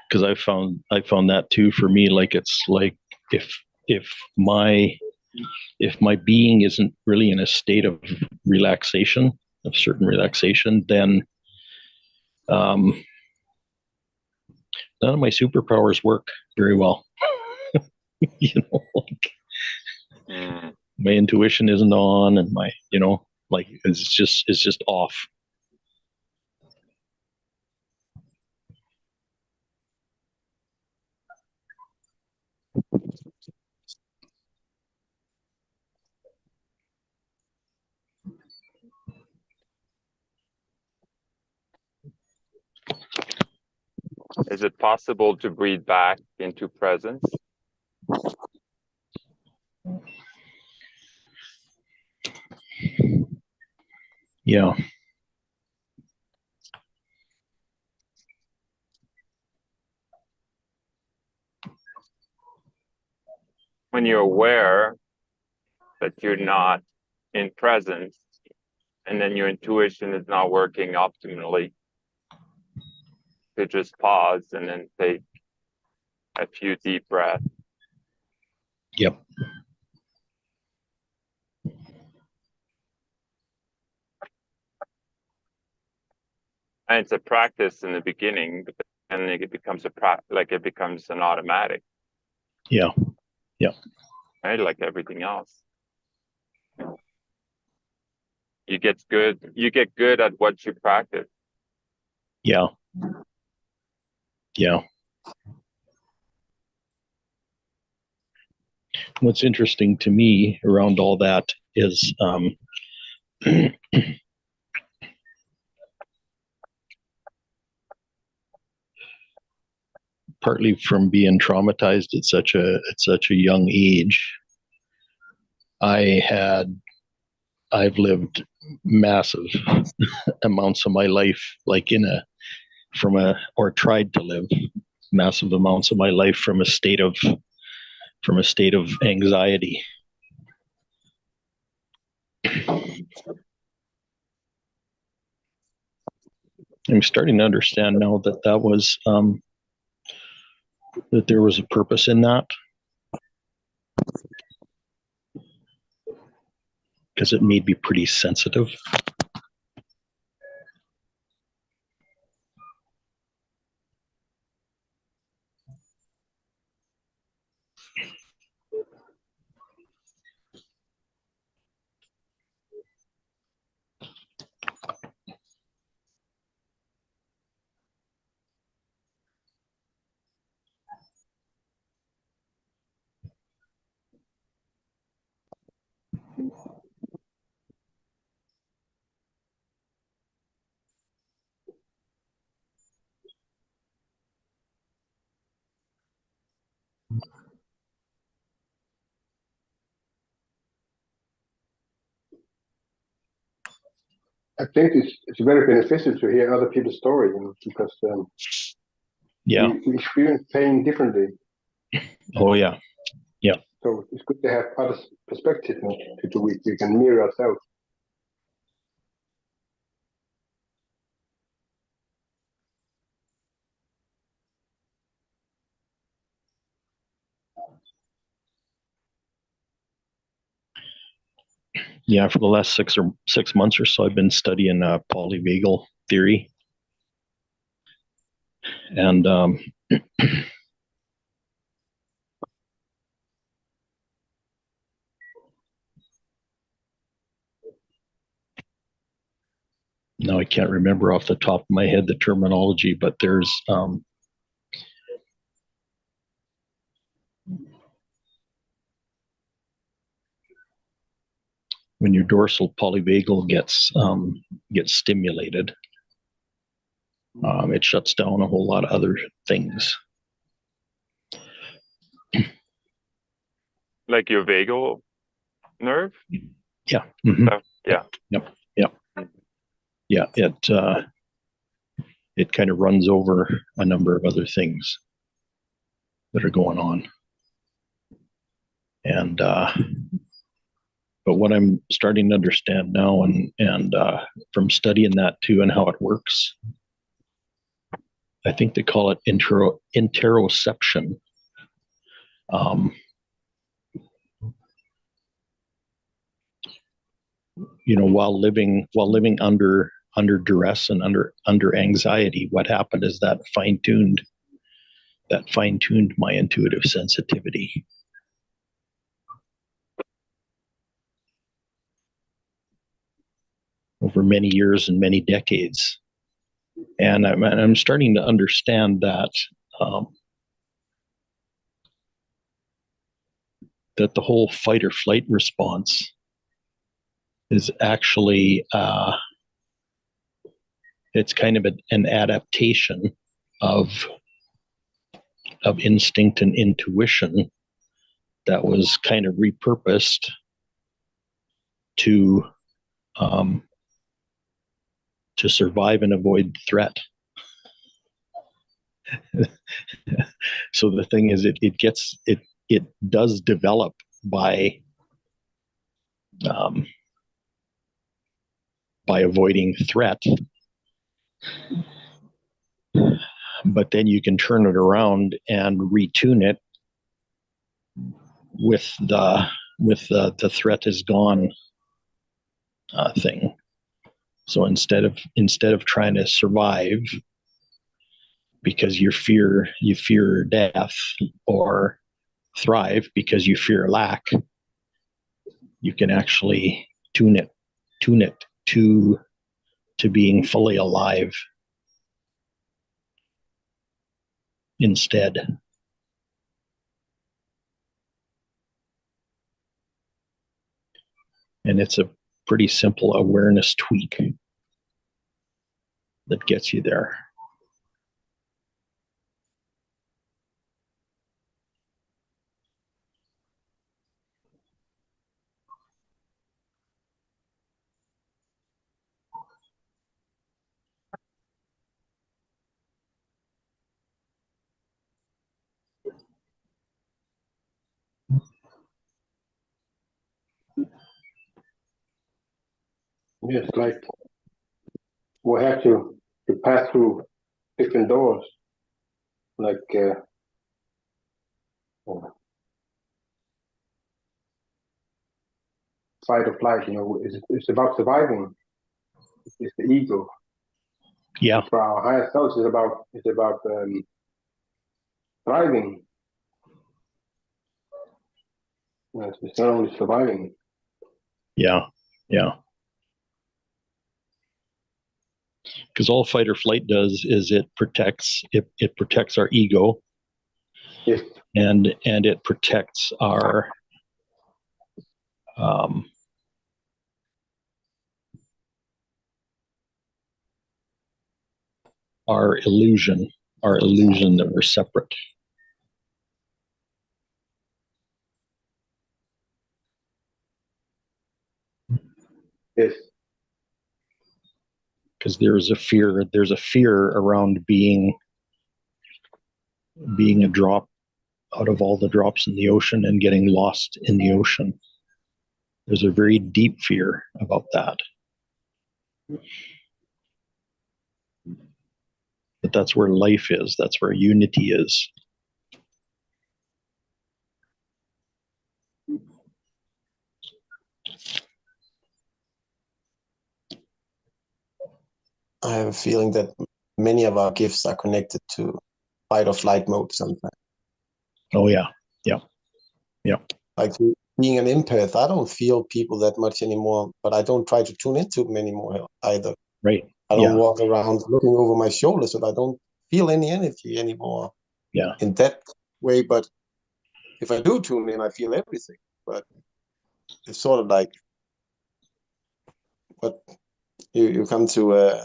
Because I found that too for me. Like, it's like if my being isn't really in a state of relaxation, of certain relaxation, then none of my superpowers work very well. Like my intuition isn't on, and my, like it's just off. Is it possible to breathe back into presence? Yeah. When you're aware that you're not in presence, and then your intuition is not working optimally, to just pause and then take a few deep breaths. Yep. And it's a practice in the beginning, but then it becomes it becomes an automatic. Yeah. Yeah. Right, like everything else. You get good at what you practice. Yeah. Yeah. What's interesting to me around all that is partly from being traumatized at such a young age. I've lived massive amounts of my life, like tried to live massive amounts of my life from a state of anxiety. I'm starting to understand now that was that there was a purpose in that, because it made me pretty sensitive. I think it's very beneficial to hear other people's story, because Yeah. we experience pain differently. Oh yeah. Yeah. So it's good to have other perspective to which we can mirror ourselves. Yeah, for the last 6 months or so, I've been studying polyvagal theory, and now I can't remember off the top of my head the terminology, but there's when your dorsal polyvagal gets stimulated, It shuts down a whole lot of other things. Like your vagal nerve? Yeah. Mhm. Yeah. Yep. Yeah. It kind of runs over a number of other things that are going on. And but what I'm starting to understand now, and from studying that too, and how it works, I think they call it interoception. While living under duress and under anxiety, what happened is that fine-tuned my intuitive sensitivity. Over many years and many decades. And I'm starting to understand that that the whole fight or flight response is actually it's kind of an adaptation of instinct and intuition that was kind of repurposed to survive and avoid threat. So the thing is, it does develop by avoiding threat, but then you can turn it around and retune it with the threat is gone thing. So instead of trying to survive because you fear death, or thrive because you fear lack, you can actually tune it to being fully alive instead. And it's a pretty simple awareness tweak that gets you there. Yes, like we'll have to pass through different doors, like fight or flight. It's about surviving. It's the ego. Yeah. For our higher selves, it's about thriving. It's not only surviving. Yeah. Because all fight or flight does is it protects our ego. Yes. And it protects our illusion that we're separate. Yes. Because there's a fear around being a drop out of all the drops in the ocean and getting lost in the ocean. There's a very deep fear about that. But that's where life is. That's where unity is. I have a feeling that many of our gifts are connected to fight or flight mode sometimes. Oh yeah. Like being an empath, I don't feel people that much anymore, but I don't try to tune into them anymore either. Right. I don't walk around looking over my shoulder, so I don't feel any energy anymore. Yeah. In that way, but if I do tune in, I feel everything. But it's sort of like, but you come to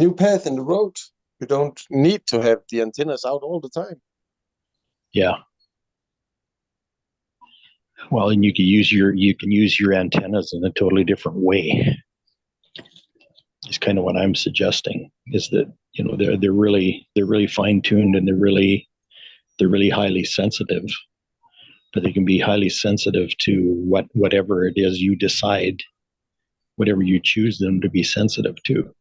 new path in the road. You don't need to have the antennas out all the time. Yeah. Well, and you can use your antennas in a totally different way. Is kind of what I'm suggesting. Is that, you know, they're really fine tuned, and they're really highly sensitive. But they can be highly sensitive to whatever it is you decide, whatever you choose them to be sensitive to.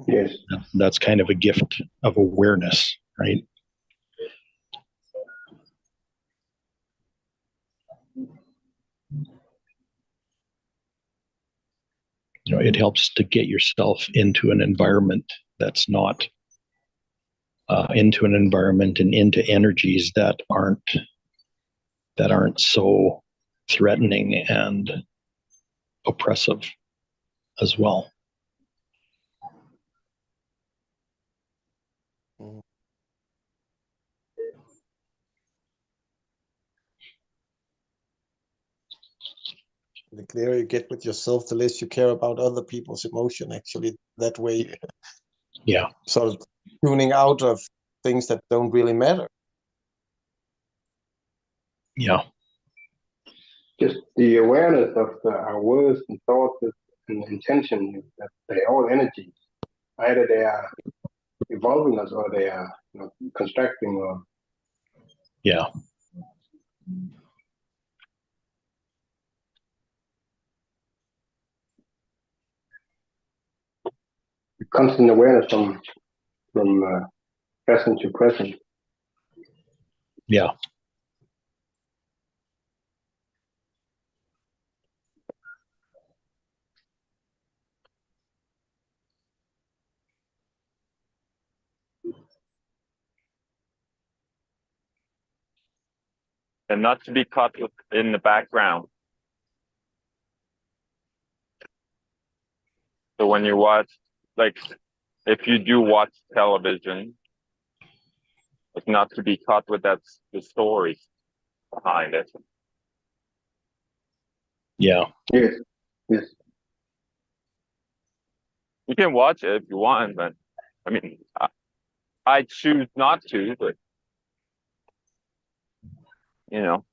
Yes. That's kind of a gift of awareness, right? You know, it helps to get yourself into an environment that's not into an environment and into energies that aren't so threatening and oppressive as well. The clearer you get with yourself, the less you care about other people's emotion. Actually, that way, Yeah. sort of tuning out of things that don't really matter. Yeah. Just the awareness of our words and thoughts and intention, that they're all energies. Either they are evolving us or they are, you know, constructing or. Yeah. Constant awareness from present to present. Yeah. And not to be caught in the background. So when you watch, like, if you do watch television, it's not to be caught with the story behind it. Yeah. Yes. Yes. You can watch it if you want, but I mean, I choose not to, but you know,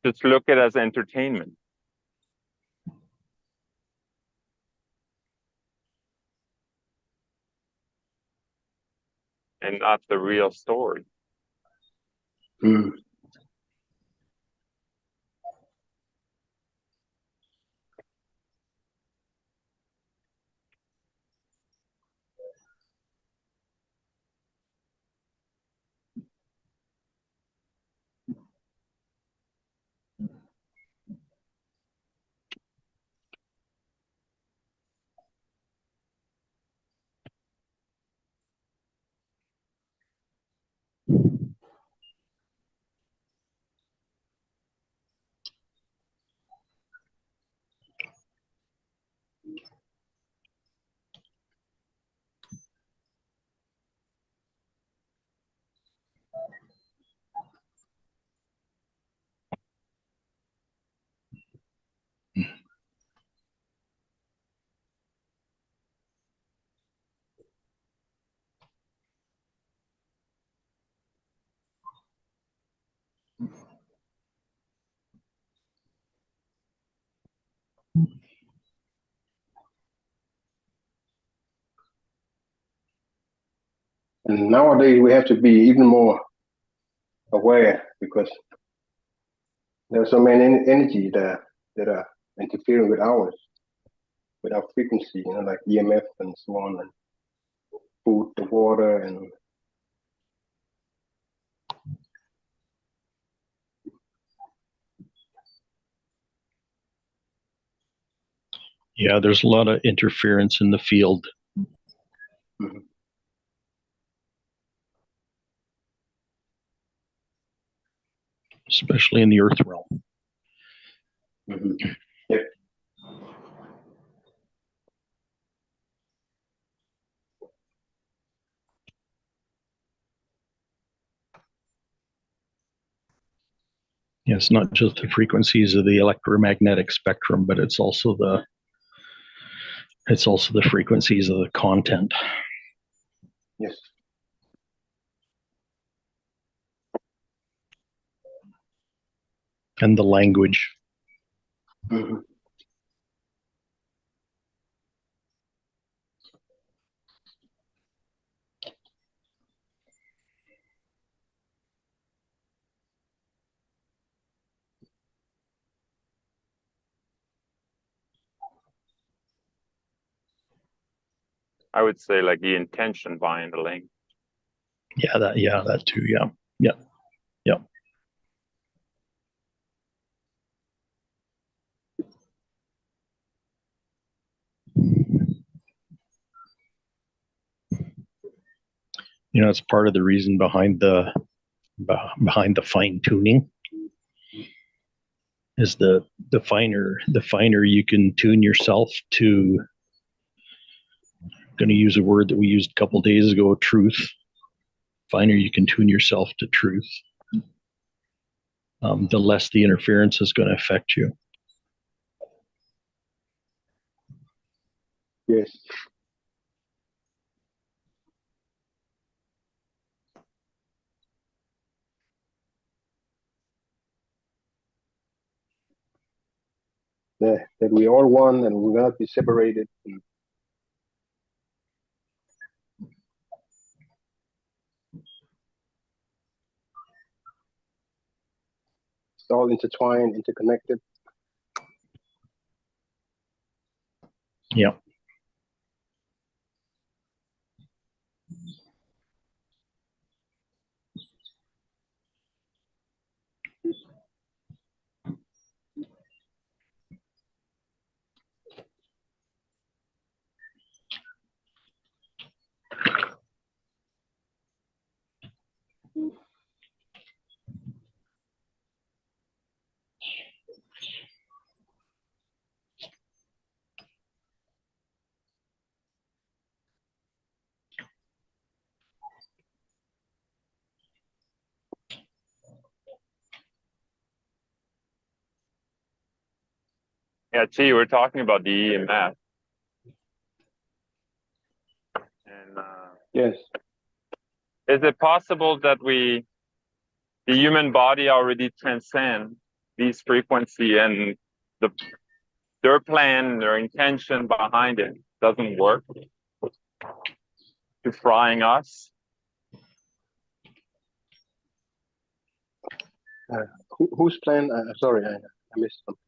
just look at it as entertainment. And not the real story. Mm. And nowadays we have to be even more aware, because there's so many energy that are interfering with ours, with our frequency, you know, like EMF and so on, and food, the water, and Yeah. There's a lot of interference in the field. mm-hmm. Especially in the earth realm. Mm-hmm. Yep. Yeah, it's not just the frequencies of the electromagnetic spectrum, but it's also It's also the frequencies of the content Yes. and the language. Mhm. I would say like the intention behind the link. Yeah, that too. Yeah. It's part of the reason behind the fine tuning is the finer you can tune yourself to. Going to use a word that we used a couple days ago, truth. Finer you can tune yourself to truth, the less the interference is going to affect you. Yes. That we all one and we're not be separated. It's all intertwined, interconnected. Yeah. Yeah, Chi, we're talking about the EMF. And Yes. is it possible that the human body already transcend these frequency and their plan, their intention behind it doesn't work to frying us? Whose plan? Sorry, I missed something.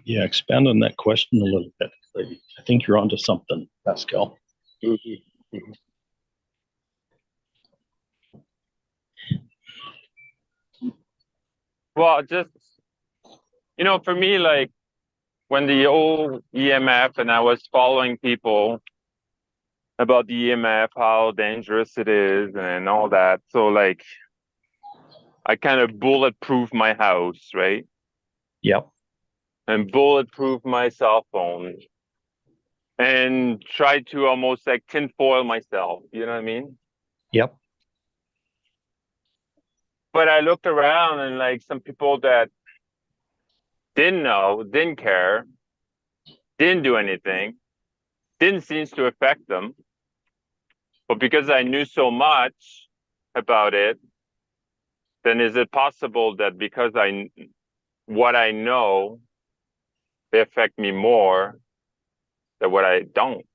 Yeah, expand on that question a little bit. I think you're onto something, Pascal. Mm-hmm. Well, just, for me, like when the old EMF and I was following people about the EMF, how dangerous it is and all that. So like, I kind of bulletproof my house, right? Yep. And bulletproof my cell phone and try to almost like tinfoil myself. You know what I mean? Yep. But I looked around and like some people that didn't know, didn't care, didn't do anything, didn't seem to affect them. But because I knew so much about it, then is it possible that because what I know, they affect me more than what I don't?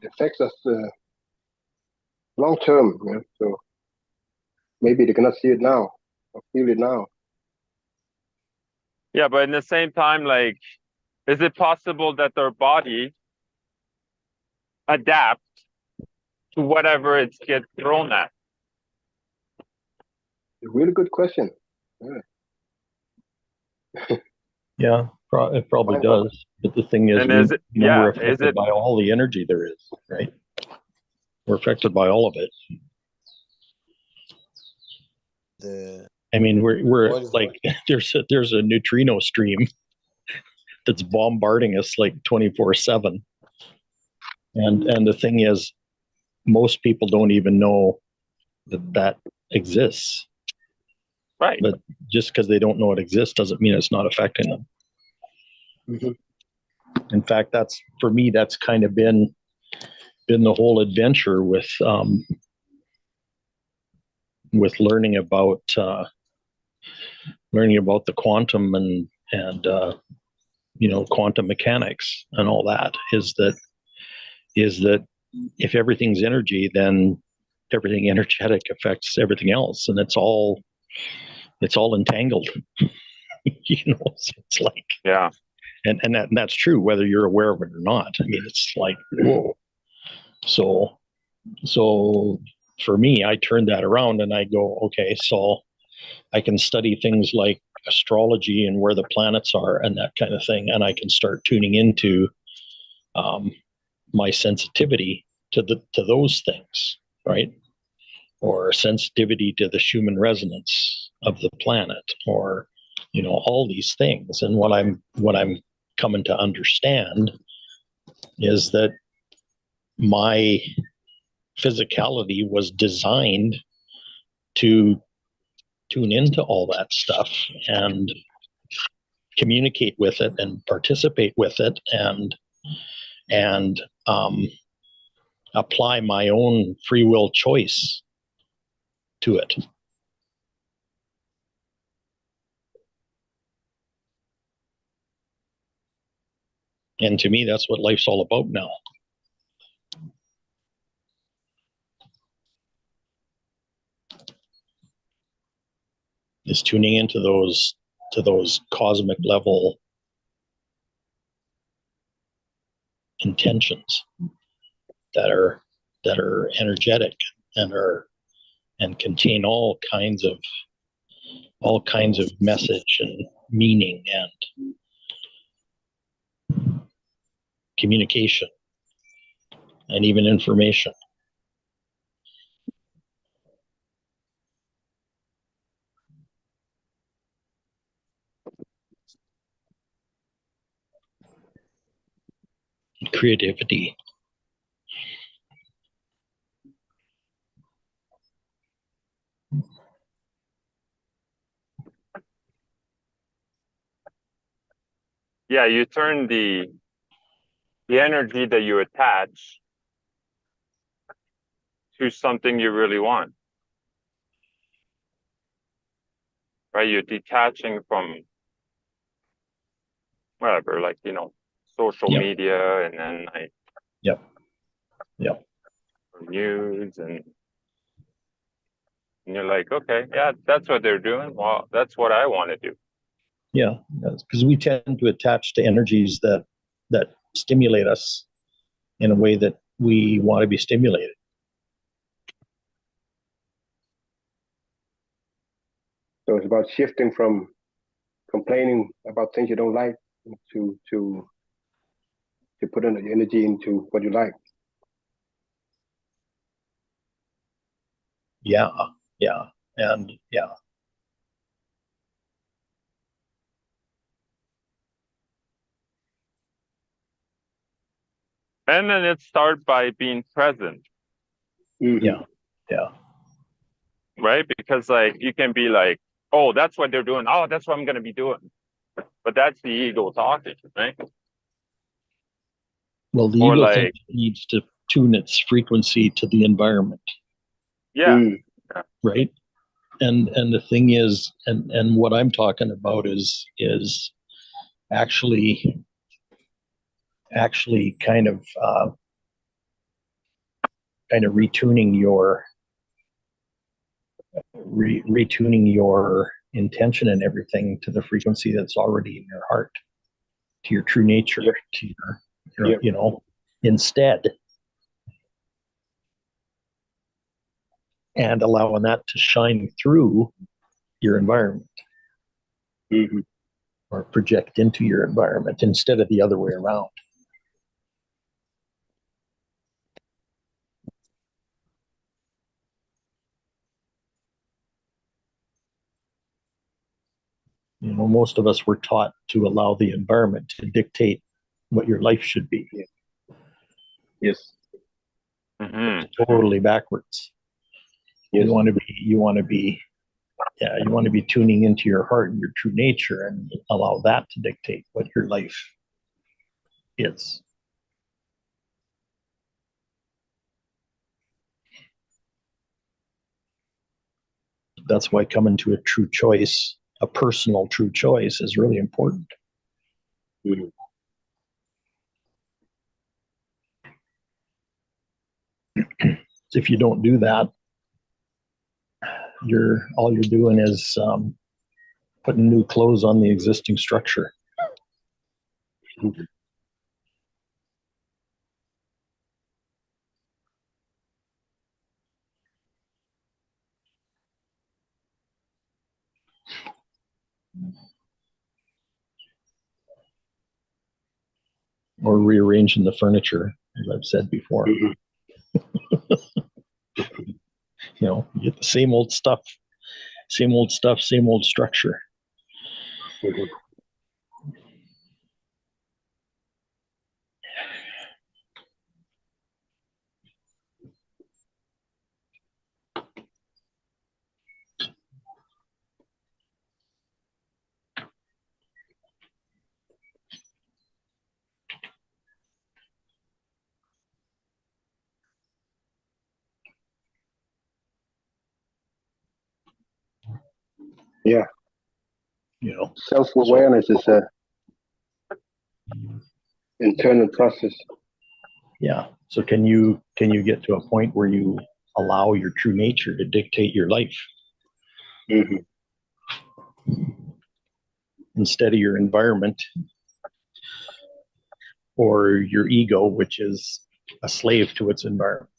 It affects us long term. So maybe they cannot see it now or feel it now. Yeah, but in the same time, like, is it possible that their body adapt to whatever it gets thrown at? A really good question. Yeah, it probably does. But the thing is, And is it, we're is affected it, by all the energy there is, right? We're affected by all of it. The I mean, we're What is like there's a neutrino stream that's bombarding us like 24/7. And the thing is, most people don't even know that exists. Right. But just because they don't know it exists doesn't mean it's not affecting them. Mhm. In fact, that's, for me, that's kind of been the whole adventure with learning about the quantum and quantum mechanics and all that, is that if everything's energy, then everything energetic affects everything else, and it's all entangled. So it's like, Yeah. and that's true whether you're aware of it or not. I mean, it's like, whoa. So for me, I turn that around and I go, okay, so I can study things like astrology and where the planets are and that kind of thing, and I can start tuning into my sensitivity to those things, right? Or sensitivity to the Schumann resonance of the planet, or all these things. And what I'm coming to understand is that my physicality was designed to tune into all that stuff and communicate with it and participate with it and apply my own free will choice to it. And to me, that's what life's all about now. Is tuning into those cosmic level intentions that are energetic and contain all kinds of message and meaning and communication and even information. Creativity. Yeah, you turn the energy that you attach to something you really want. Right? You're detaching from whatever, like, social Yep. media, and then like Yep. news, and you're like, okay, yeah, that's what they're doing. Well, that's what I want to do. Yeah, because we tend to attach to energies that stimulate us in a way that we want to be stimulated. So it's about shifting from complaining about things you don't like to put in the energy into what you like. Yeah, and yeah. And then it starts by being present. Mm-hmm. Yeah. Right? Because like you can be like, oh, that's what they're doing. Oh, that's what I'm gonna be doing. But that's the ego talking, right? Well, the Or ego like, thinks it needs to tune its frequency to the environment, yeah, right? And the thing is, and what I'm talking about is actually kind of retuning your intention and everything to the frequency that's already in your heart, to your true nature, Yep. to your instead, and allowing that to shine through your environment. Mm-hmm. Or project into your environment instead of the other way around. You know, most of us were taught to allow the environment to dictate what your life should be. Yes. Hmm. Totally backwards. Yes. You want to be tuning into your heart and your true nature and allow that to dictate what your life is. That's why coming to a true choice, a personal true choice, is really important. Mhm. If you don't do that, all you're doing is putting new clothes on the existing structure. Or rearranging the furniture, as I've said before. Mhm. You know, you get the same old stuff, same old structure. Mhm. Yeah. You know, Self-awareness is a internal process. yeah. So can you get to a point where you allow your true nature to dictate your life Mhm. instead of your environment or your ego, which is a slave to its environment?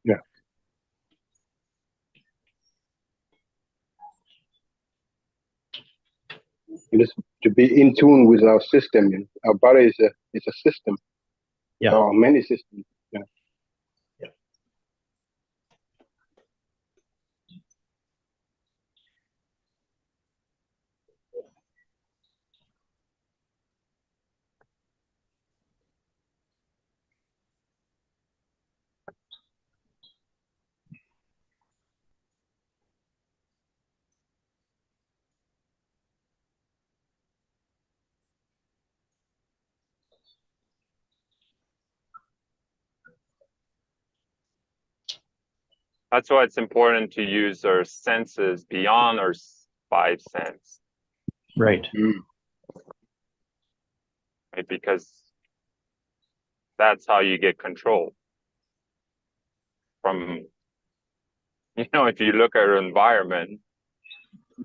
Yeah. Just to be in tune with our system. You know? Our body is a system. Yeah. There are many systems. Yeah. Yeah. That's why it's important to use our senses beyond our five senses, Right. right? Because that's how you get control from, if you look at our environment,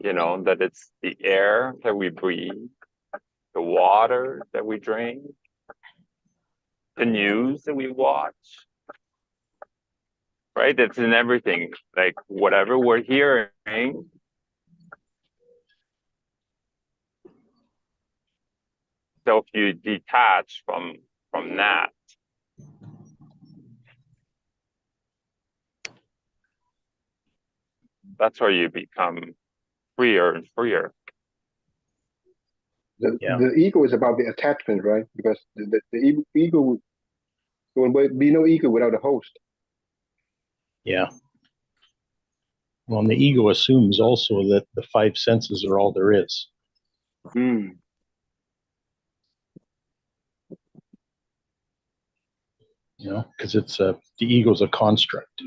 that it's the air that we breathe, the water that we drink, the news that we watch, right? It's in everything. Like whatever we're hearing, so if you detach from that, that's where you become freer and freer. The ego is about the attachment, right? Because the ego, there will be no ego without a host. Yeah. Well, and the ego assumes also that the five senses are all there is. Mm. Because the ego's a construct.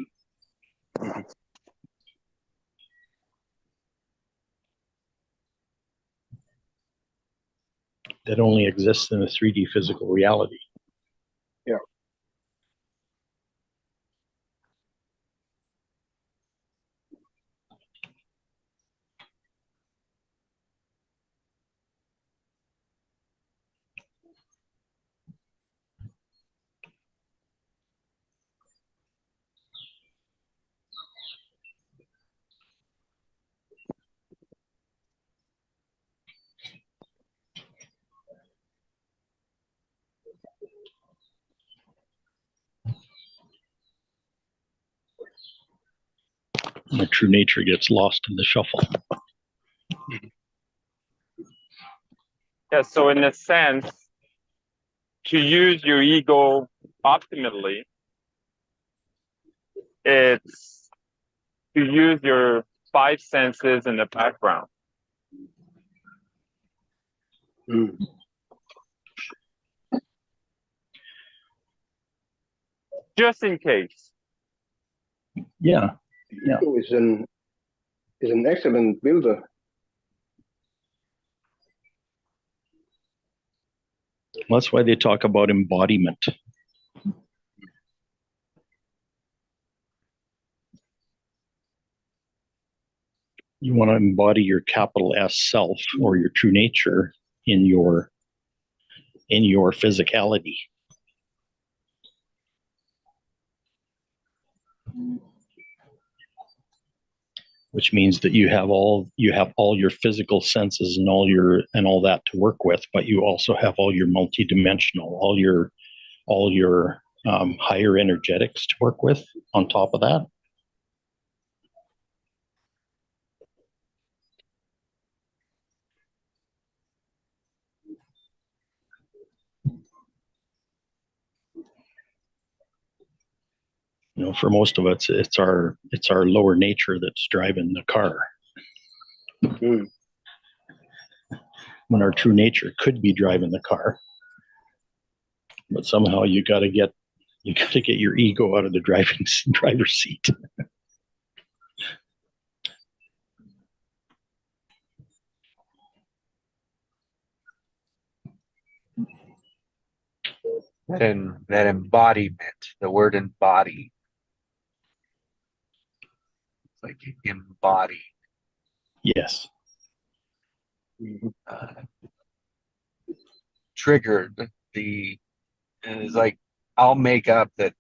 That only exists in a 3D physical reality. Yeah. And the true nature gets lost in the shuffle. Yeah, so in a sense, to use your ego optimally, it's to use your five senses in the background. Mm. Just in case. Yeah. Yeah. Ego is an excellent builder. That's why they talk about embodiment. You want to embody your capital S self or your true nature in your physicality. Which means that you have all your physical senses and all that to work with, but you also have all your multidimensional, all your higher energetics to work with on top of that. You know, for most of us, it's our lower nature that's driving the car. Mm. When our true nature could be driving the car, but somehow you got to get your ego out of the driver's seat. And that embodiment, the word embody, it's like embody. Yes. Uh, triggered the, and it's like, I'll make up that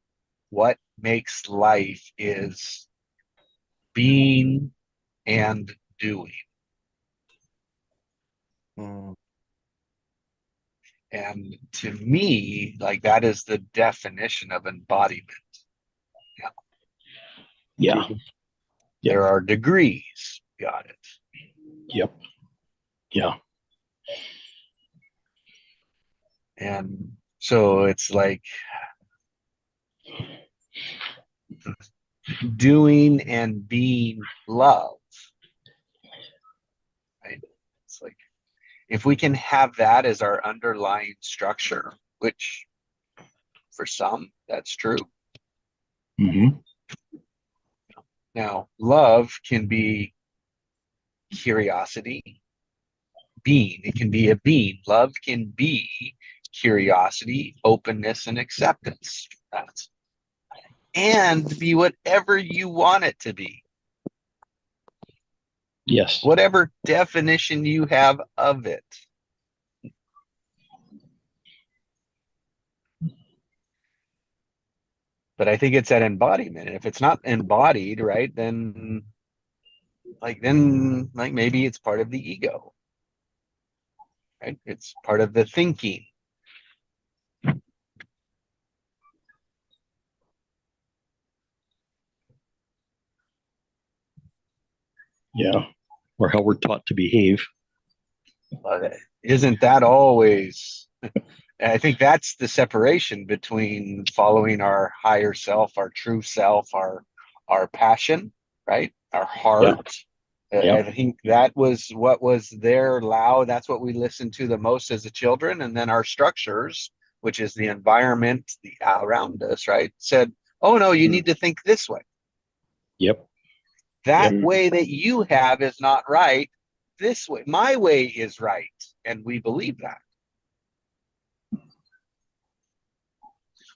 what makes life is being and doing. And to me, like that is the definition of embodiment. Yeah. Yep. There are degrees. Got it. Yep. Yeah. And so it's like doing and being love. Right? It's like if we can have that as our underlying structure, which for some that's true. Mm-hmm. Now, love can be curiosity, being. It can be a being. Love can be curiosity, openness, and acceptance. That's and be whatever you want it to be. Yes. Whatever definition you have of it. But I think it's that embodiment. And if it's not embodied, right, then maybe it's part of the ego. Right? It's part of the thinking. Yeah. Or how we're taught to behave. But isn't that always I think that's the separation between following our higher self, our true self, our passion, right? Our heart. Yeah. I think that was what was there loud. That's what we listened to the most as a children. And then our structures, which is the environment around us, right, said, oh, no, you need to think this way. Yep. That way that you have is not right. This way, my way is right. And we believe that.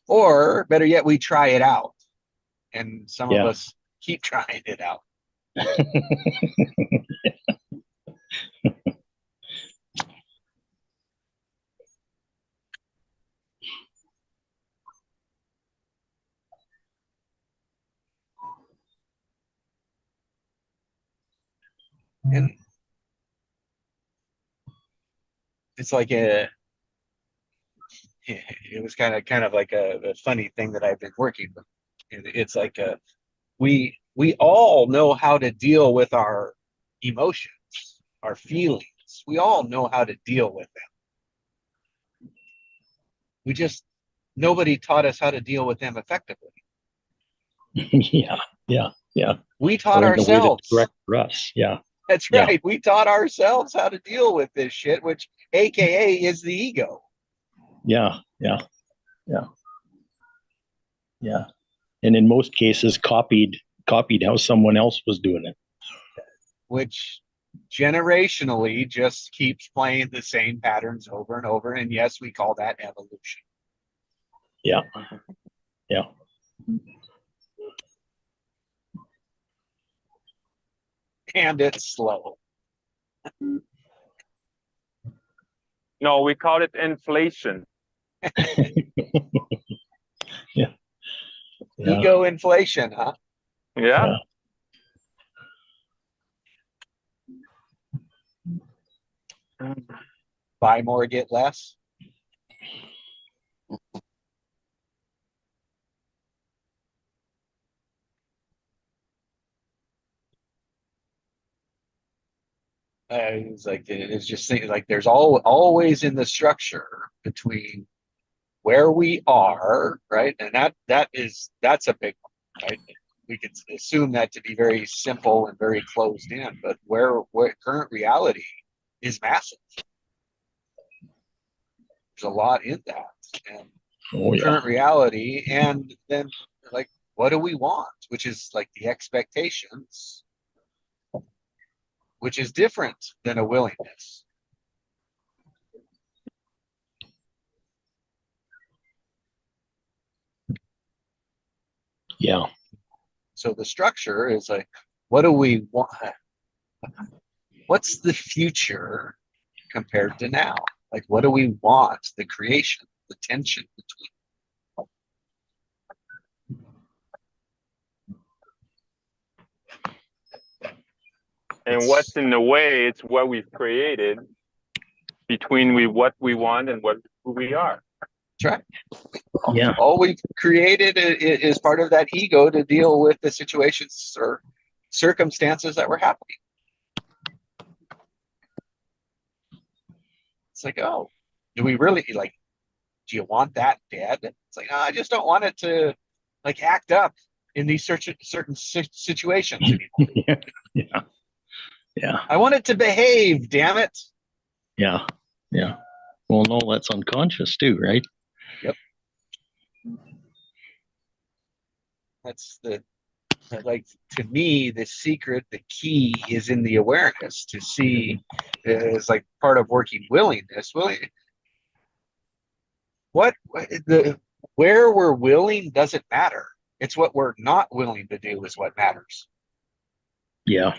Or better yet, we try it out. And some of us keep trying it out. And it's like it was kind of like a funny thing that I've been working with. It's like we all know how to deal with our emotions, our feelings. We all know how to deal with them. We just, nobody taught us how to deal with them effectively. Yeah, yeah. We taught Or in a way that's ourselves. correct for us. Yeah, That's Yeah. right. We taught ourselves how to deal with this shit, which AKA is the ego. yeah. And in most cases, copied how someone else was doing it. Which generationally just keeps playing the same patterns over and over. And yes, we call that evolution. Yeah. And it's slow. No, we call it inflation. Yeah. Ego inflation, huh? Yeah. Buy more, get less. It's just like there's always in the structure between where we are, right? And that's a big one, right? We could assume that to be very simple and very closed in, but where current reality is massive. There's a lot in that. And current reality, and then like what do we want, which is like the expectations, which is different than a willingness. Yeah. So the structure is like, what do we want? What's the future compared to now? Like, what do we want? The creation, the tension between. And what's in the way, it's what we've created between what we want and who we are. That's right. Yeah. All we've created is part of that ego to deal with the situations or circumstances that were happening. It's like, oh, do we really like, do you want that dead? It's like, no, I just don't want it to like act up in these certain situations anymore. Yeah. I want it to behave, damn it. Yeah. Well, no, that's unconscious too, right? Yep. That's like, to me, the secret, the key is in the awareness to see is like part of working willingness. Where we're willing doesn't matter. It's what we're not willing to do is what matters. Yeah.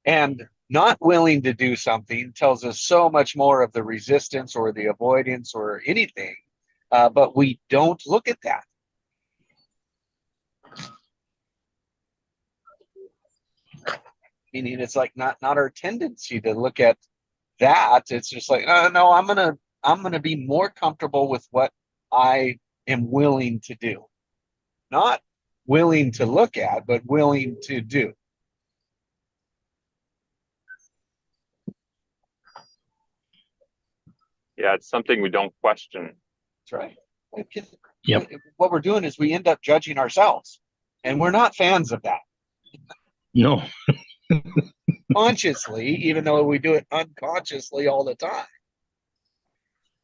And not willing to do something tells us so much more of the resistance or the avoidance or anything, but we don't look at that. Meaning it's like not our tendency to look at that. It's just like, no, I'm gonna be more comfortable with what I am willing to do. Not willing to look at, but willing to do. Yeah, it's something we don't question. That's right. Yep. What we're doing is we end up judging ourselves, and we're not fans of that. No. Consciously, even though we do it unconsciously all the time.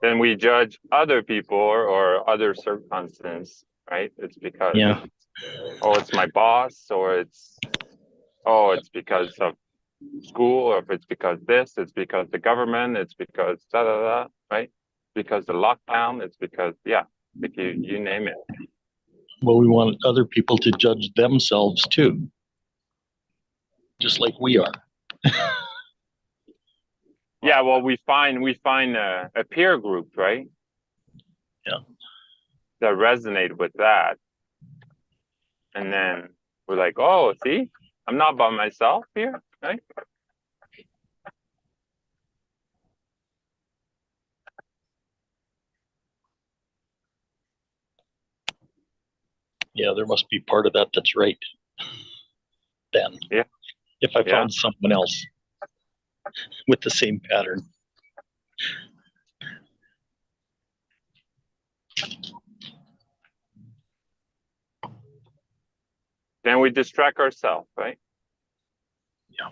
Then we judge other people or other circumstances, right? It's because, it's my boss, or it's because of school, or if it's because it's because the government, it's because right? Because the lockdown, it's because, if you name it. Well, we want other people to judge themselves too, just like we are. Yeah, well, we find a peer group, right? Yeah. That resonate with that. And then we're like, oh, see, I'm not by myself here, right? Yeah, there must be part of that that's right. Then. Yeah. If I found someone else with the same pattern. Then we distract ourselves, right? Yeah.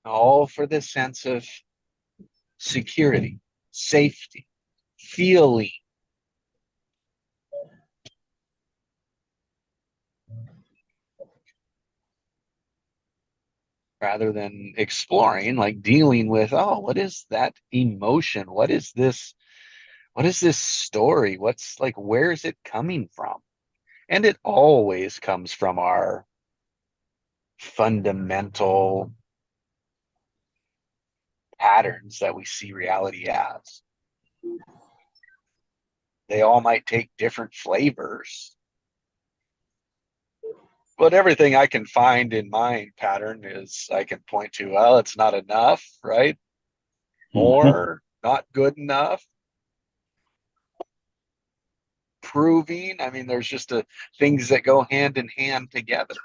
All for the sense of security, safety, feeling. Rather than exploring, like dealing with, oh, what is that emotion? What is this? What is this story? What's like, where is it coming from? And it always comes from our fundamental patterns that we see reality as. They all might take different flavors, but everything I can find in my pattern is I can point to, well, it's not enough, right? More, not good enough. Proving, I mean, there's just things that go hand in hand together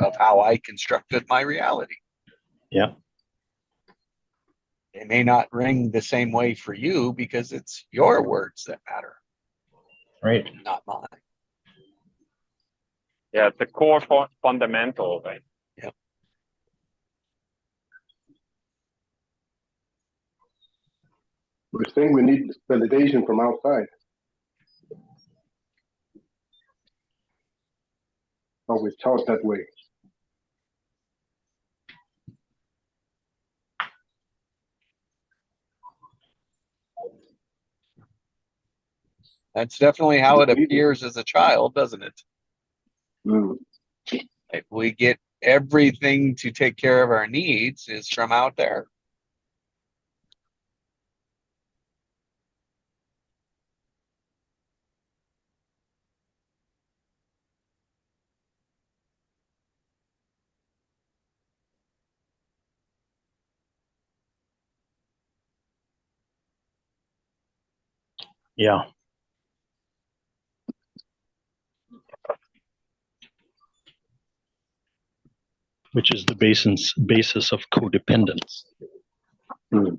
of how I constructed my reality. Yeah. It may not ring the same way for you because it's your words that matter, Right. not mine. Yeah, it's a core fundamental, right? Yep. We think we need validation from outside. Or we're taught that way. That's definitely how it appears as a child, doesn't it? Mm. Like we get everything to take care of our needs is from out there. Yeah. Which is the basis of codependence. Mm.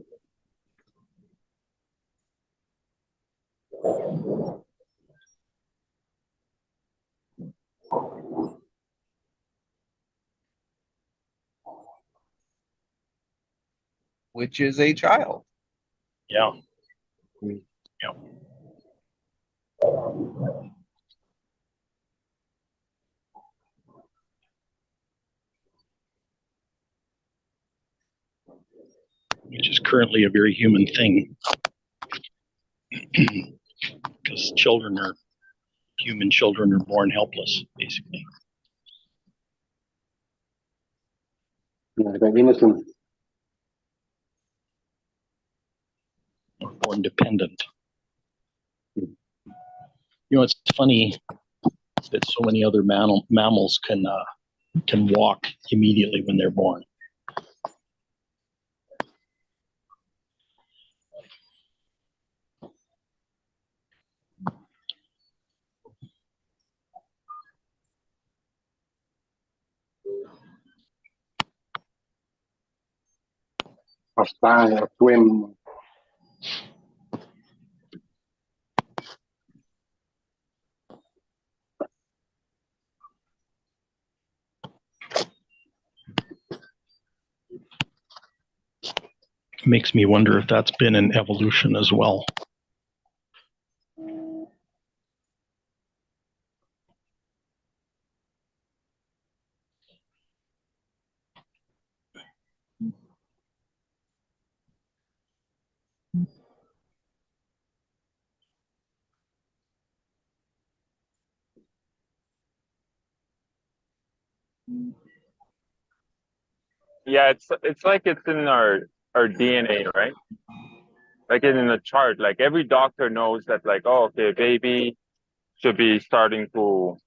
Which is a child. Yeah. Mm. Yeah. Which is currently a very human thing. Because human children are born helpless, basically. Yeah, they're innocent. Or born dependent. You know, it's funny that so many other mammals can walk immediately when they're born. Or fly, or swim. Makes me wonder if that's been an evolution as well. Yeah, it's like it's in our DNA, right? Like in the chart, like every doctor knows that, like, oh, okay, a baby should be starting to,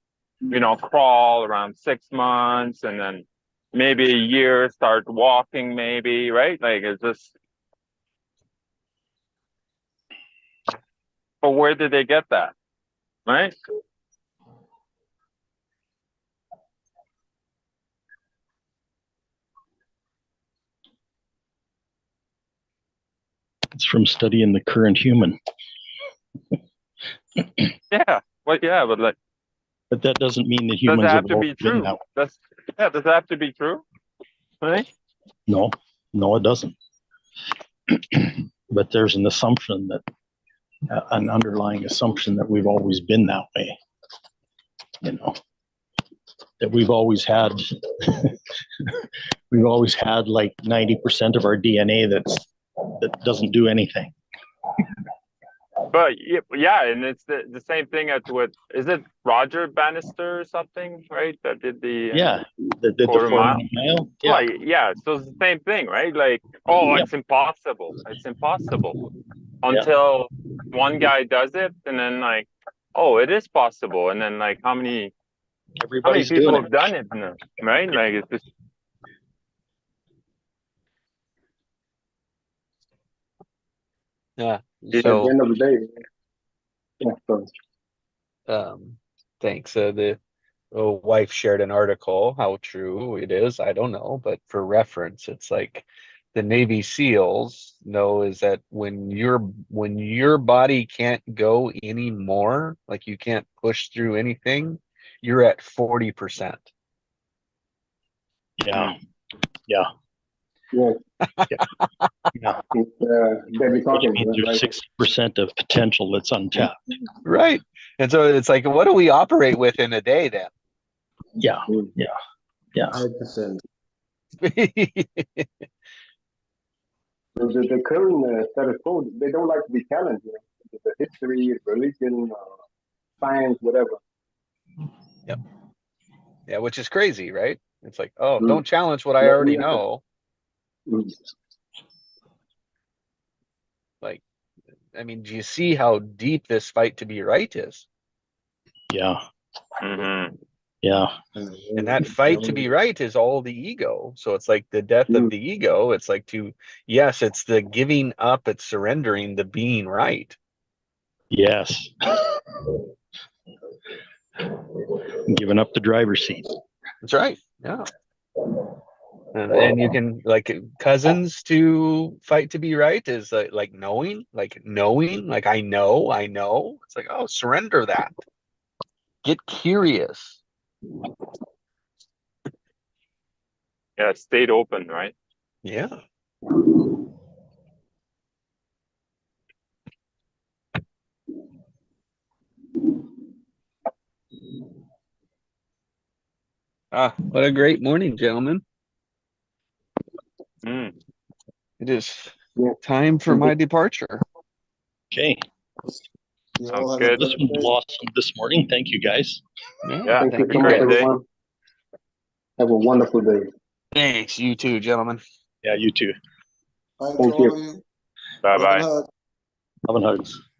crawl around 6 months, and then maybe a year start walking, maybe, right? Like it's just. But where did they get that, right? It's from studying the current human. Yeah. Well, yeah, but like, But that doesn't mean that does it humans have have to be always been true? that way. Does it have to be true? Right? No, no, it doesn't. But there's an assumption that, an underlying assumption that we've always been that way. You know, that we've always had, like 90% of our DNA that doesn't do anything. But yeah, and it's the same thing as what is it Roger Bannister or something, right? That did the Yeah, that did the quarter 4 mile. mile. Yeah, Like, yeah, so it's the same thing, right? Like, oh, Yeah. it's impossible. It's impossible. Until one guy does it, and then like, oh, it is possible. And then like how many everybody's people doing have it. done it now, right? Like it's just Yeah. At the So, end of the day, yeah, so thanks. The wife shared an article. How true it is, I don't know, but for reference, it's like the Navy SEALs know is that when your body can't go anymore, like you can't push through anything, you're at 40%. Yeah, yeah, yeah, yeah. it's Debbie Which talking, means there's right? 60% of potential that's untapped. Right. And so it's like, what do we operate with in a day then? Yeah, yeah, yeah. 100%. The current status quo, they don't like to be challenged. You know? The history, religion, science, whatever. Yep. Yeah, which is crazy, right? It's like, oh, Mm. don't challenge what I Yeah, already yeah. know. Mm. Like, I mean, do you see how deep this fight to be right is? Yeah, mhm. yeah, And that fight to be right is all the ego. So it's like the death of the ego. It's like yes, it's the giving up, it's surrendering, the being right. yes. Giving up the driver's seat. That's right. Yeah. And you can like cousins to fight to be right is like knowing, like I know. It's like, oh, surrender that. Get curious. Yeah, it stayed open, right? Yeah. Ah, what a great morning, gentlemen. Mm. It is Yeah. time for my departure. Okay, You Sounds all have good. a this one blossomed this morning. Thank you guys. Yeah, Thank you Thank so you, much, great guys. day. everyone. Have a wonderful day. Thanks, you too, gentlemen. Yeah, you too. Bye to Thank all you. of you. Bye Love and bye. hug. Love and hugs.